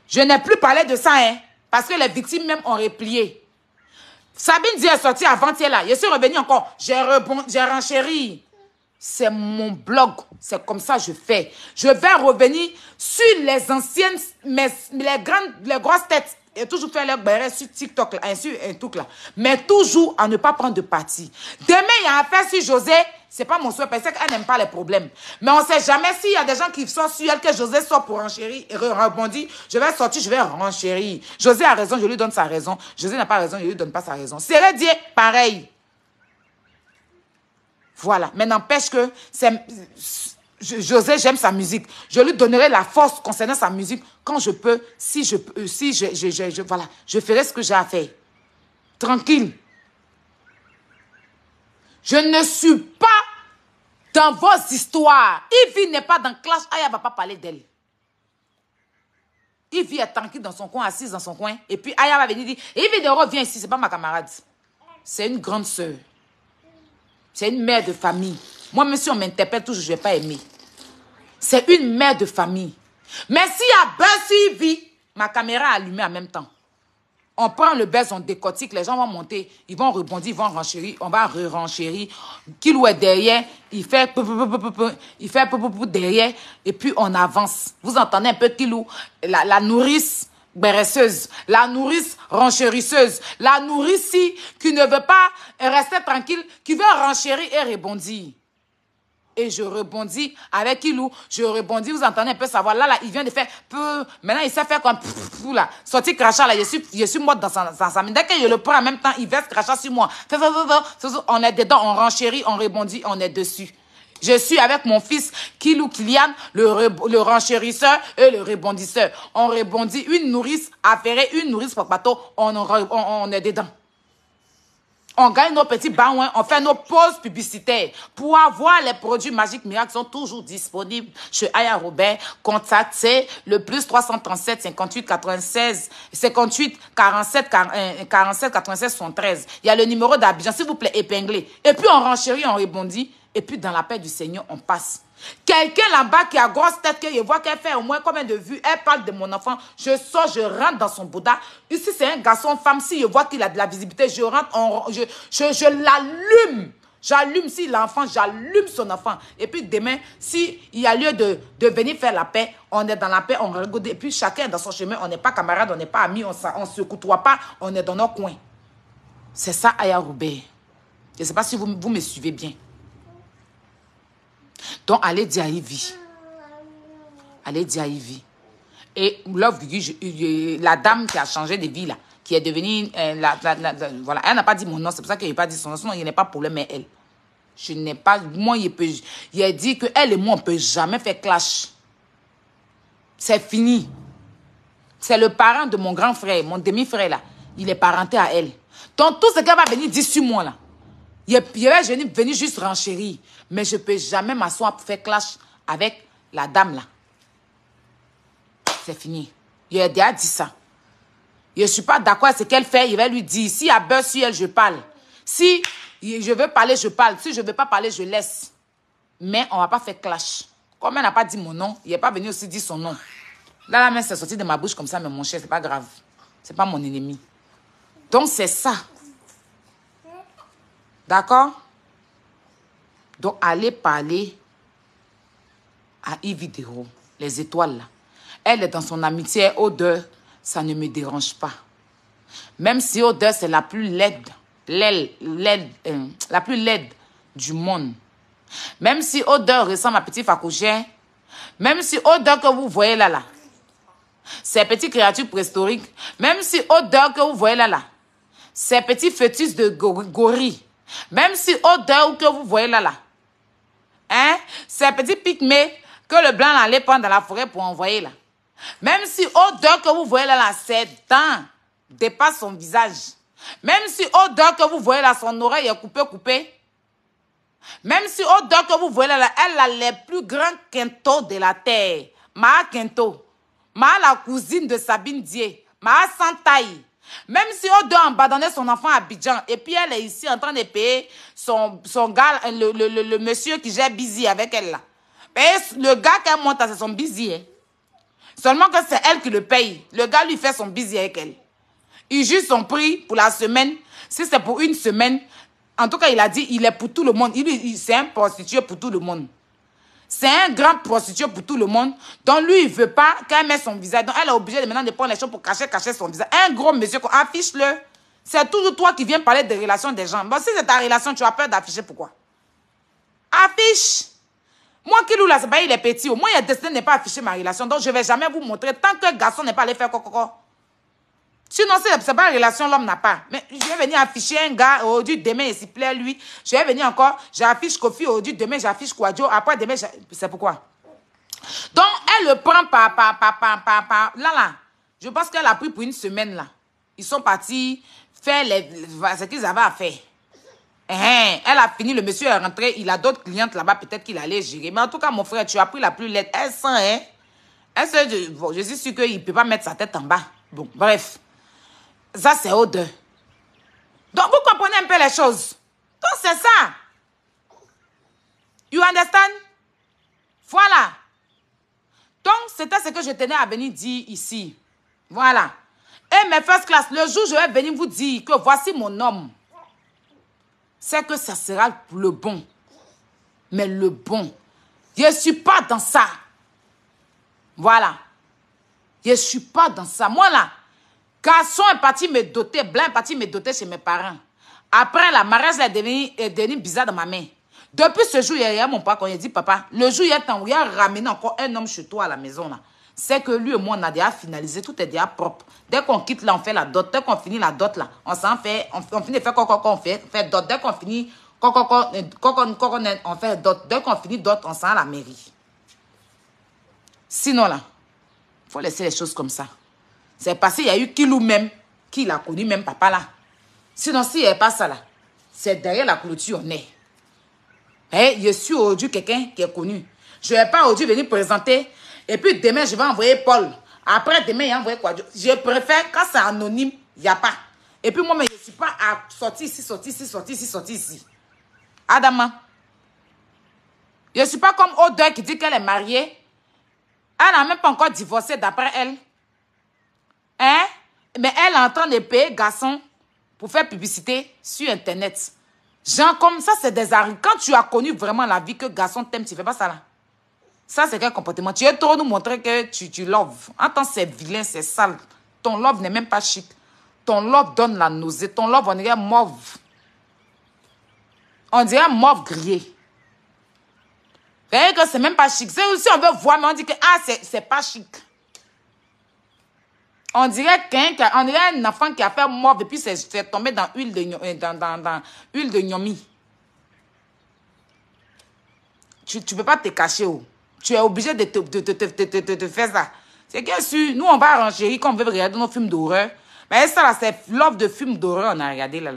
Je n'ai plus parlé de ça, hein, parce que les victimes même ont replié. Sabine Dié est sortie avant-hier là, je suis revenue encore, j'ai renchéri. C'est mon blog, c'est comme ça que je fais. Je vais revenir sur les anciennes, les grosses têtes. Et toujours faire leur béret sur TikTok, là, sur un truc là. Mais toujours à ne pas prendre de parti. Demain, il y a affaire sur José. C'est pas mon souhait, parce qu'elle n'aime pas les problèmes. Mais on ne sait jamais s'il y a des gens qui sont sur elle, que José sort pour renchérir et rebondir. Je vais sortir, je vais renchérir. José a raison, je lui donne sa raison. José n'a pas raison, je lui donne pas sa raison. Sérédier, pareil. Voilà. Mais n'empêche que José, j'aime sa musique. Je lui donnerai la force concernant sa musique quand je peux, voilà, je ferai ce que j'ai à faire. Tranquille. Je ne suis pas dans vos histoires. Ivy n'est pas dans Clash. Aya ne va pas parler d'elle. Ivy est tranquille dans son coin, assise dans son coin. Et puis Aya va venir dire, Ivy de reviens ici, c'est pas ma camarade. C'est une grande sœur. C'est une mère de famille. Moi, même si on m'interpelle toujours, je ne vais pas aimer. C'est une mère de famille. Mais s'il y a buzz sur Ivy, ma caméra est allumée en même temps. On prend le buzz, on décortique, les gens vont monter, ils vont rebondir, ils vont renchérir, on va re-renchérir. Kilou est derrière, il fait derrière, et puis on avance. Vous entendez un peu Kilou, la nourrice béresseuse, la nourrice renchérisseuse, la nourrice qui ne veut pas rester tranquille, qui veut renchérir et rebondir. Et je rebondis avec Kilou, je rebondis, vous entendez un peu sa voix. Là, il vient de faire peu. Maintenant, il sait faire comme là. Sorti crachat, là, je suis morte dans sa mine. Dès que je le prends en même temps, il verse crachat sur moi. On est dedans, on renchérit, on rebondit, on est dessus. Je suis avec mon fils Kilou Kylian, le renchérisseur et le rebondisseur. On rebondit une nourrice affairée, une nourrice pour bateau, on est dedans. On gagne nos petits bains, on fait nos pauses publicitaires. Pour avoir les produits Magiques Miracles sont toujours disponibles chez Aya Robert. Contactez le plus 337 58 96 58 47 47 96 73. Il y a le numéro d'Abidjan, s'il vous plaît, épinglé. Et puis on renchérit, on rebondit. Et puis dans la paix du Seigneur, on passe. Quelqu'un là-bas qui a grosse tête, que je vois qu'elle fait au moins combien de vues, elle parle de mon enfant, je sors, je rentre dans son Bouddha. Ici, c'est un garçon, femme, si je vois qu'il a de la visibilité, je rentre, je l'allume. J'allume, si l'enfant, j'allume son enfant. Et puis demain, s'il y a lieu de venir faire la paix, on est dans la paix, on regarde. Et puis chacun est dans son chemin, on n'est pas camarades, on n'est pas amis, on ne se côtoie pas, on est dans nos coins. C'est ça, Aya Robert. Je ne sais pas si vous me suivez bien. Donc, allez dire à Ivy. Allez dire à Ivy. Et Love Gugu, la dame qui a changé de vie, là, qui est devenue... voilà, elle n'a pas dit mon nom, c'est pour ça qu'elle n'a pas dit son nom. Sinon, il n'y a pas de problème, mais elle. Je n'ai pas... Moi, il a dit qu'elle et moi, on ne peut jamais faire clash. C'est fini. C'est le parent de mon grand frère, mon demi-frère, là. Il est parenté à elle. Donc, tout ce qu'elle va venir dire sur moi, là, je vais venir juste renchérir. Mais je ne peux jamais m'asseoir pour faire clash avec la dame là. C'est fini. Il a déjà dit ça. Je ne suis pas d'accord avec ce qu'elle fait. Il va lui dire, s'il y a beurre sur elle, je parle. Si je veux parler, je parle. Si je ne veux pas parler, je laisse. Mais on ne va pas faire clash. Comme elle n'a pas dit mon nom, il n'est pas venu aussi dire son nom. Là, la main s'est sortie de ma bouche comme ça, mais mon cher, ce n'est pas grave. Ce n'est pas mon ennemi. Donc, c'est ça. D'accord? Donc, allez parler à Yves Vidéo, les étoiles là. Elle est dans son amitié, Odeur, ça ne me dérange pas. Même si Odeur, c'est la plus laide, la plus laide du monde. Même si Odeur ressemble à Petit Fakouché, même si Odeur que vous voyez là, ces petites créatures préhistoriques, même si Odeur que vous voyez là, ces petits fœtus de gorille, même si Odeur que vous voyez là, hein, ces petits pygmées que le blanc allait prendre dans la forêt pour envoyer là. Même si Odeur que vous voyez là, ses dents dépassent son visage. Même si Odeur que vous voyez là, son oreille est coupée. Même si Odeur que vous voyez là, elle a les plus grands quintos de la terre. Maa Quinto. Maa la cousine de Sabine Dié. Maa Santaï. Même si Odeur a abandonné son enfant à Abidjan et puis elle est ici en train de payer son gars, le monsieur qui gère Busy avec elle là. Et le gars qu'elle monte, c'est son Busy. Hein. Seulement que c'est elle qui le paye. Le gars lui fait son Busy avec elle. Il juge son prix pour la semaine. Si c'est pour une semaine, en tout cas, il a dit il est pour tout le monde. C'est un prostitué pour tout le monde. C'est un grand prostitué pour tout le monde. Donc lui, il ne veut pas qu'elle mette son visage. Donc elle est obligée de maintenant de prendre les choses pour cacher son visage. Un gros monsieur, affiche-le. C'est toujours toi qui viens parler des relations des gens. Bon, si c'est ta relation, tu as peur d'afficher, pourquoi? Affiche. Moi qui loue là, c'est pas il est petit. Moi, il est destiné de ne pas afficher ma relation. Donc je ne vais jamais vous montrer tant que le garçon n'est pas allé faire coco. Sinon, c'est pas une relation, l'homme n'a pas. Mais je vais venir afficher un gars, aujourd'hui, demain, s'il plaît, lui. Je vais venir encore, j'affiche Kofi, aujourd'hui, demain, j'affiche Kouadjo, après, demain, c'est pourquoi. Donc, elle le prend là. Je pense qu'elle a pris pour une semaine, là. Ils sont partis faire ce qu'ils avaient à faire. Elle a fini, le monsieur est rentré, il a d'autres clientes là-bas, peut-être qu'il allait gérer. Mais en tout cas, mon frère, tu as pris la plus laide. Elle sent, hein. Elle sent, je suis sûre qu'il ne peut pas mettre sa tête en bas. Bon, bref. Ça, c'est Odeur. Donc, vous comprenez un peu les choses. Donc, c'est ça. You understand? Voilà. Donc, c'était ce que je tenais à venir dire ici. Voilà. Et mes first class, le jour où je vais venir vous dire que voici mon homme, c'est que ça sera le bon. Mais le bon. Je ne suis pas dans ça. Voilà. Je ne suis pas dans ça. Moi, là, garçon est parti me doter, blanc est parti me doter chez mes parents. Après, la mariage est devenu bizarre dans ma main. Depuis ce jour, il y a mon papa, quand il dit, papa, le jour où il a ramené encore un homme chez toi à la maison, là, c'est que lui et moi, on a déjà finalisé, tout est déjà propre. Dès qu'on quitte là, on fait la dot. Dès qu'on finit la dot là, on s'en fait, on finit de faire quoi, on fait dot. Dès qu'on finit, on fait dot. Dès qu'on finit dot, on s'en va à la mairie. Sinon là, il faut laisser les choses comme ça. C'est parce qu'il y a eu Kilou même, qui l'a connu, même papa là. Sinon, s'il n'y avait pas ça là, c'est derrière la clôture, on est. Et je suis aujourd'hui quelqu'un qui est connu. Je ne vais pas aujourd'hui venir présenter. Et puis demain, je vais envoyer Paul. Après, demain, il va envoyer quoi? Je préfère, quand c'est anonyme, il n'y a pas. Et puis moi, mais je ne suis pas à sortir ici, sortir ici, sortir ici, sortir ici. Adama. Je ne suis pas comme Odeur qui dit qu'elle est mariée. Elle n'a même pas encore divorcé d'après elle. Hein? Mais elle est en train de payer garçon pour faire publicité sur Internet. Genre comme ça, c'est des arrêts. Quand tu as connu vraiment la vie que garçon t'aime, tu ne fais pas ça là. Ça, c'est quel comportement? Tu veux trop nous montrer que tu loves. Attends, c'est vilain, c'est sale. Ton love n'est même pas chic. Ton love donne la nausée. Ton love, on dirait mauve. On dirait mauve grillé. Voyez que c'est même pas chic. Si on veut voir, mais on dit que ah, c'est pas chic. On dirait un enfant qui a fait mauve et puis c'est tombé dans huile de gnomi. Tu ne peux pas te cacher. Oh. Tu es obligé de te faire ça. C'est bien sûr, nous on va arranger quand on veut regarder nos films d'horreur. Mais ça là, c'est l'offre de films d'horreur on a regardé là.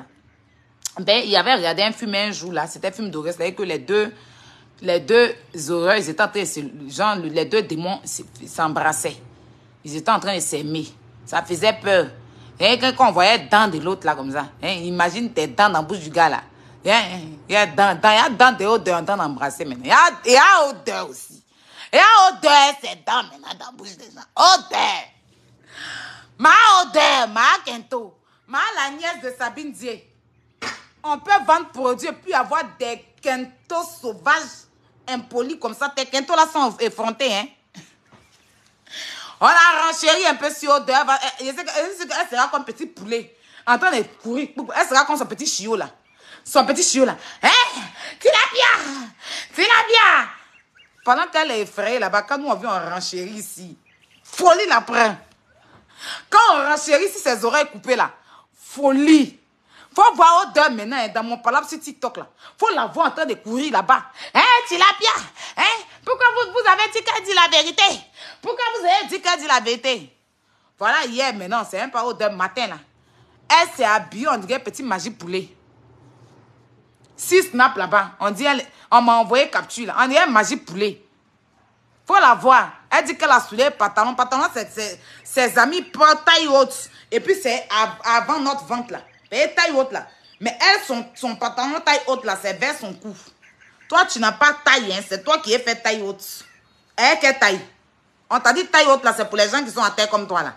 Ben, il y avait regardé un film un jour là, c'était un film d'horreur, c'est-à-dire que les deux horreurs, ils étaient en train, genre les deux démons s'embrassaient. Ils étaient en train de s'aimer. Ça faisait peur. Et quand on voyait dents de l'autre là comme ça, hein, imagine tes dents dans la bouche du gars là. Il y a dents de odeur en train d'embrasser maintenant. Il y a odeur aussi. Il y a odeur, ces dents maintenant dans la bouche des gens. Odeur. Ma Kento, la nièce de Sabine Dié. On peut vendre produits et puis avoir des Kento sauvages, impolis comme ça. Tes Kento là sont effrontés, hein. On a renchéri un peu sur odeur. Elle sera comme petit poulet. En train de courir. Elle sera comme son petit chiot là. Son petit chiot là. Hein? Tilapia! Pendant qu'elle est effrayée là-bas, quand nous on vient en renchéri ici, folie la prend. Quand on renchérit ici ses oreilles coupées là, folie. Faut voir odeur maintenant dans mon palabre sur TikTok là. Faut la voir en train de courir là-bas. Hein, Tilapia? Hein? Pourquoi vous avez dit qu'elle dit la vérité? Pourquoi vous avez dit qu'elle dit la vérité? Voilà, hier maintenant, c'est un peu odeur matin là. Elle s'est habillée, on dirait petit magie poulet. 6 snaps là-bas. On m'a envoyé capture là. On dirait magie poulet. Faut la voir. Elle dit qu'elle a soulé le pantalon. Pantalon, ses amis portent taille haute. Et puis c'est avant notre ventre là. Et taille haute là. Mais elle, son pantalon taille haute là, c'est vers son cou. Toi, tu n'as pas taille, hein. C'est toi qui es fait taille haute. Elle, quelle taille? On t'a dit taille haute là, c'est pour les gens qui sont à terre comme toi là.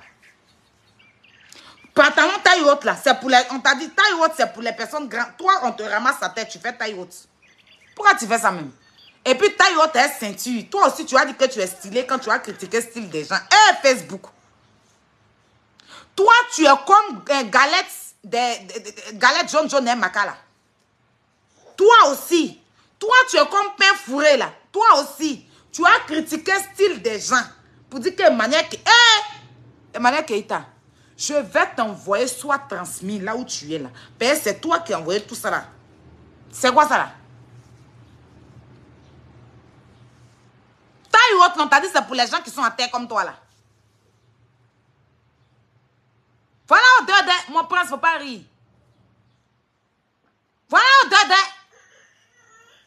Pantalon taille haute là, c'est pour les... On t'a dit taille haute, c'est pour les personnes grandes. Toi, on te ramasse la tête, tu fais taille haute. Pourquoi tu fais ça même? Et puis taille haute est ceinture. Toi aussi, tu as dit que tu es stylé quand tu as critiqué le style des gens. Et Facebook. Toi, tu es comme galette jaune et macala. Toi aussi. Toi, tu es comme pain fourré là. Toi aussi. Tu as critiqué le style des gens. Pour dire que Emmanuel Keita, je vais t'envoyer soit transmis là où tu es là. C'est toi qui as envoyé tout ça là. C'est quoi ça là? Taille haute, on t'a dit c'est pour les gens qui sont à terre comme toi là. Voilà odeur de... Mon prince, faut pas rire. Voilà odeur de...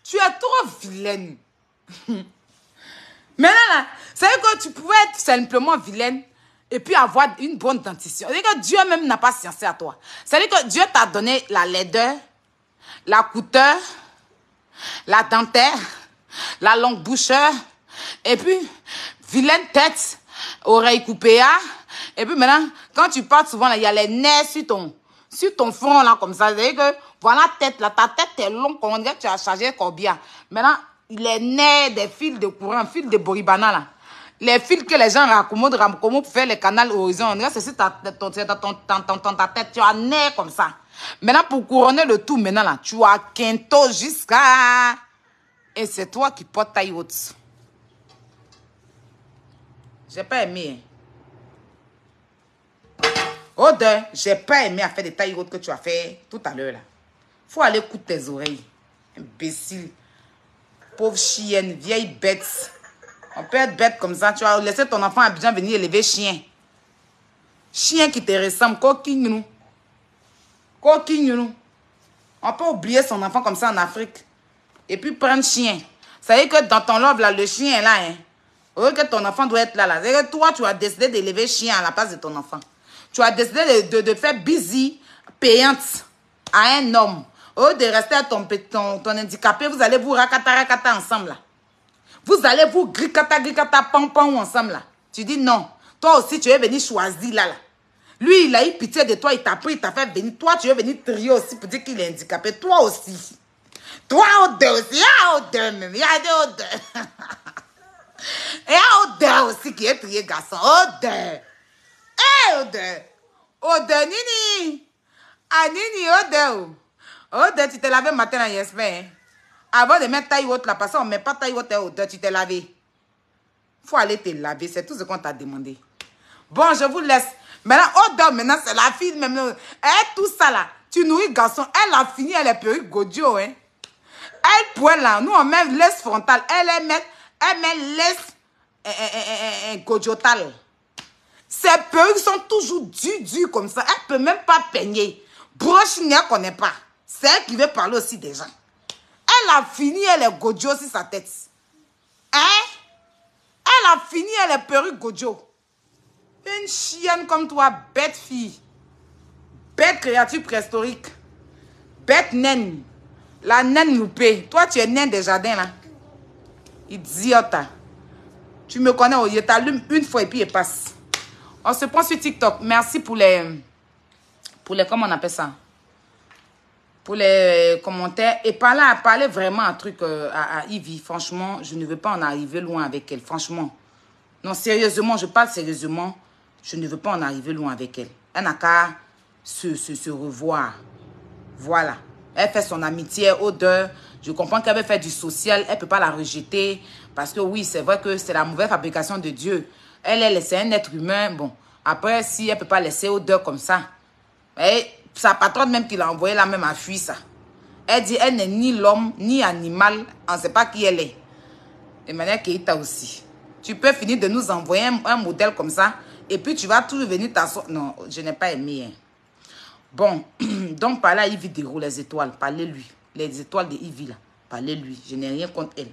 Tu es trop vilaine. Maintenant là, c'est que tu pouvais être simplement vilaine et puis avoir une bonne dentition. C'est que Dieu même n'a pas sciencé à toi. C'est-à-dire que Dieu t'a donné la laideur, la coûteur, la dentaire, la longue boucheur, et puis vilaine tête, oreille coupée. Et puis maintenant, quand tu parles souvent, il y a les nerfs sur ton front là comme ça. C'est-à-dire que voilà tête là, ta tête est longue, on dirait que tu as chargé combien. Maintenant, les nerfs des fils de courant, fils de boribana là. Les fils que les gens raccommodent pour faire les canaux horizon. On dirait que c'est ta tête, tu as nerfs comme ça. Maintenant, pour couronner le tout, maintenant là, tu as Kento jusqu'à... Et c'est toi qui portes taille haute. J'ai pas aimé. Odeur, j'ai pas aimé à faire des tailles hautes que tu as fait tout à l'heure là. Faut aller coudre tes oreilles. Imbécile. Pauvre chienne, vieille bête. On peut être bête comme ça. Tu as laissé ton enfant à Abidjan venir élever chien. Chien qui te ressemble. Coquille. On peut oublier son enfant comme ça en Afrique. Et puis prendre chien. Ça veut dire que dans ton love là, le chien est là. Hein. Au lieu que ton enfant doit être là. C'est que toi, tu as décidé d'élever chien à la place de ton enfant. Tu as décidé de faire busy, payante à un homme. Au lieu de rester à ton handicapé, vous allez vous rakata ensemble là. Vous allez vous gricata, pam ensemble là. Tu dis non. Toi aussi, tu es venu choisir là. Lui, il a eu pitié de toi, il t'a pris, il t'a fait venir. Toi, tu es venu trier aussi pour dire qu'il est handicapé. Toi aussi. Toi, odeur aussi. Il y a odeur même. Il y a des odeurs. Il y a odeur aussi qui est trié, garçon. Odeur. Odeur, Nini. Ah, Nini, odeur. Odeur, tu t'es lavé matin là, j'espère. Hein? Avant de mettre taille haute là, parce qu'on ne met pas taille haute et odeur, tu t'es lavé. Faut aller te laver, c'est tout ce qu'on t'a demandé. Bon, je vous laisse. Maintenant, odeur, maintenant, c'est la fille même. Tout ça là, tu nourris garçon. Elle a fini, elle est perruque Godio, hein. Elle pointe là, nous on met laisse frontale. Elle met laisse Godiotal. Ces perruques sont toujours dures comme ça. Elle ne peut même pas peigner. Broche, elle ne connaît pas. C'est elle qui veut parler aussi des gens. Elle a fini, elle est Godio sur sa tête. Hein? Elle a fini, elle est perruque Godio. Une chienne comme toi, bête fille. Bête créature préhistorique. Bête naine. La naine loupée. Toi, tu es naine des jardins, là. Idiote. Tu me connais, je t'allume une fois et puis il passe. On se prend sur TikTok. Merci pour les... Comment on appelle ça? Pour les commentaires. Et parler vraiment un truc à Ivy. Franchement, je ne veux pas en arriver loin avec elle. Franchement. Non, sérieusement, je parle sérieusement. Je ne veux pas en arriver loin avec elle. Elle n'a qu'à se revoir. Voilà. Elle fait son amitié odeur. Je comprends qu'elle veut faire du social. Elle ne peut pas la rejeter. Parce que oui, c'est vrai que c'est la mauvaise fabrication de Dieu. Elle, c'est un être humain. Bon, après, si elle ne peut pas laisser odeur comme ça. Et sa patronne même qui l'a envoyé là même a fui ça. Elle dit, elle n'est ni l'homme, ni animal. On ne sait pas qui elle est. De manière Keita aussi. Tu peux finir de nous envoyer un modèle comme ça. Et puis tu vas toujours venir t'asseoir. Non, je n'ai pas aimé. Hein. Bon, donc par là, Ivy déroule les étoiles. Parlez-lui. Les étoiles de Ivy là. Parlez-lui. Je n'ai rien contre elle.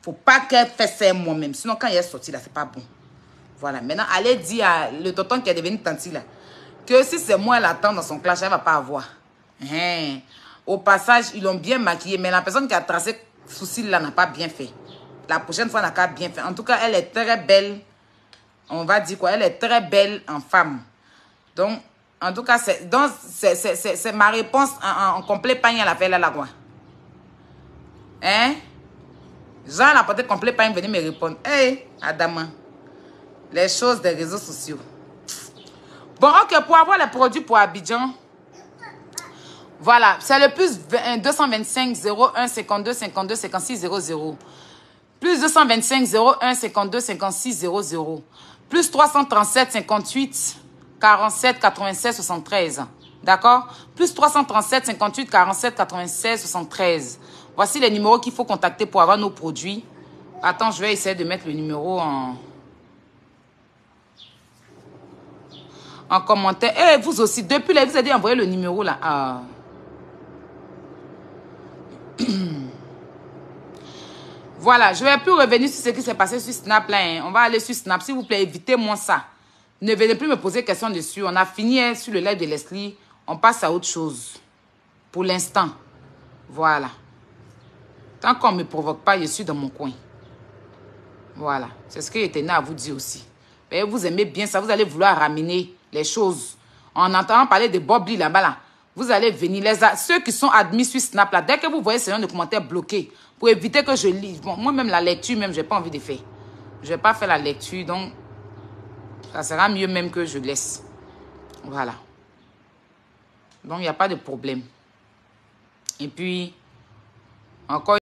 Faut pas qu'elle fasse ça moi-même. Sinon, quand elle est sortie là, c'est pas bon. Voilà. Maintenant, allez dire à le tonton qui est devenu tanti là. Que si c'est moi elle attend dans son clash, elle va pas avoir. Hein. Au passage, ils l'ont bien maquillé. Mais la personne qui a tracé souci là n'a pas bien fait. La prochaine fois, elle n'a pas bien fait. En tout cas, elle est très belle. On va dire quoi? Elle est très belle en femme. Donc, en tout cas, c'est ma réponse en complet pagne à la fête là, quoi. Hein? Jean, la portée complet pagne, venez me répondre. Hey, Adama. Les choses des réseaux sociaux. Bon, ok, pour avoir les produits pour Abidjan, voilà, c'est le plus 225 01 52 52 56 00. Plus 225 01 52 56 00. Plus 337 58 47 96 73. D'accord? Plus 337 58 47 96 73. Voici les numéros qu'il faut contacter pour avoir nos produits. Attends, je vais essayer de mettre le numéro en commentaire. Et vous aussi, depuis là, vous avez envoyé le numéro là. Ah. Voilà, je ne vais plus revenir sur ce qui s'est passé sur Snap là. Hein. On va aller sur Snap. S'il vous plaît, évitez-moi ça. Ne venez plus me poser question dessus. On a fini hein, sur le live de Leslie. On passe à autre chose. Pour l'instant. Voilà. Tant qu'on ne me provoque pas, je suis dans mon coin. Voilà. C'est ce que j'étais né à vous dire aussi. Mais vous aimez bien ça. Vous allez vouloir ramener les choses. En entendant parler de Bob Lee là-bas là. Vous allez venir. Ceux qui sont admis sur Snap là. Dès que vous voyez ce genre de commentaires bloqués. Pour éviter que je lise. Bon, moi-même, la lecture, même, je n'ai pas envie de faire. Je ne vais pas faire la lecture, donc ça sera mieux même que je laisse. Voilà. Donc, il n'y a pas de problème. Et puis, encore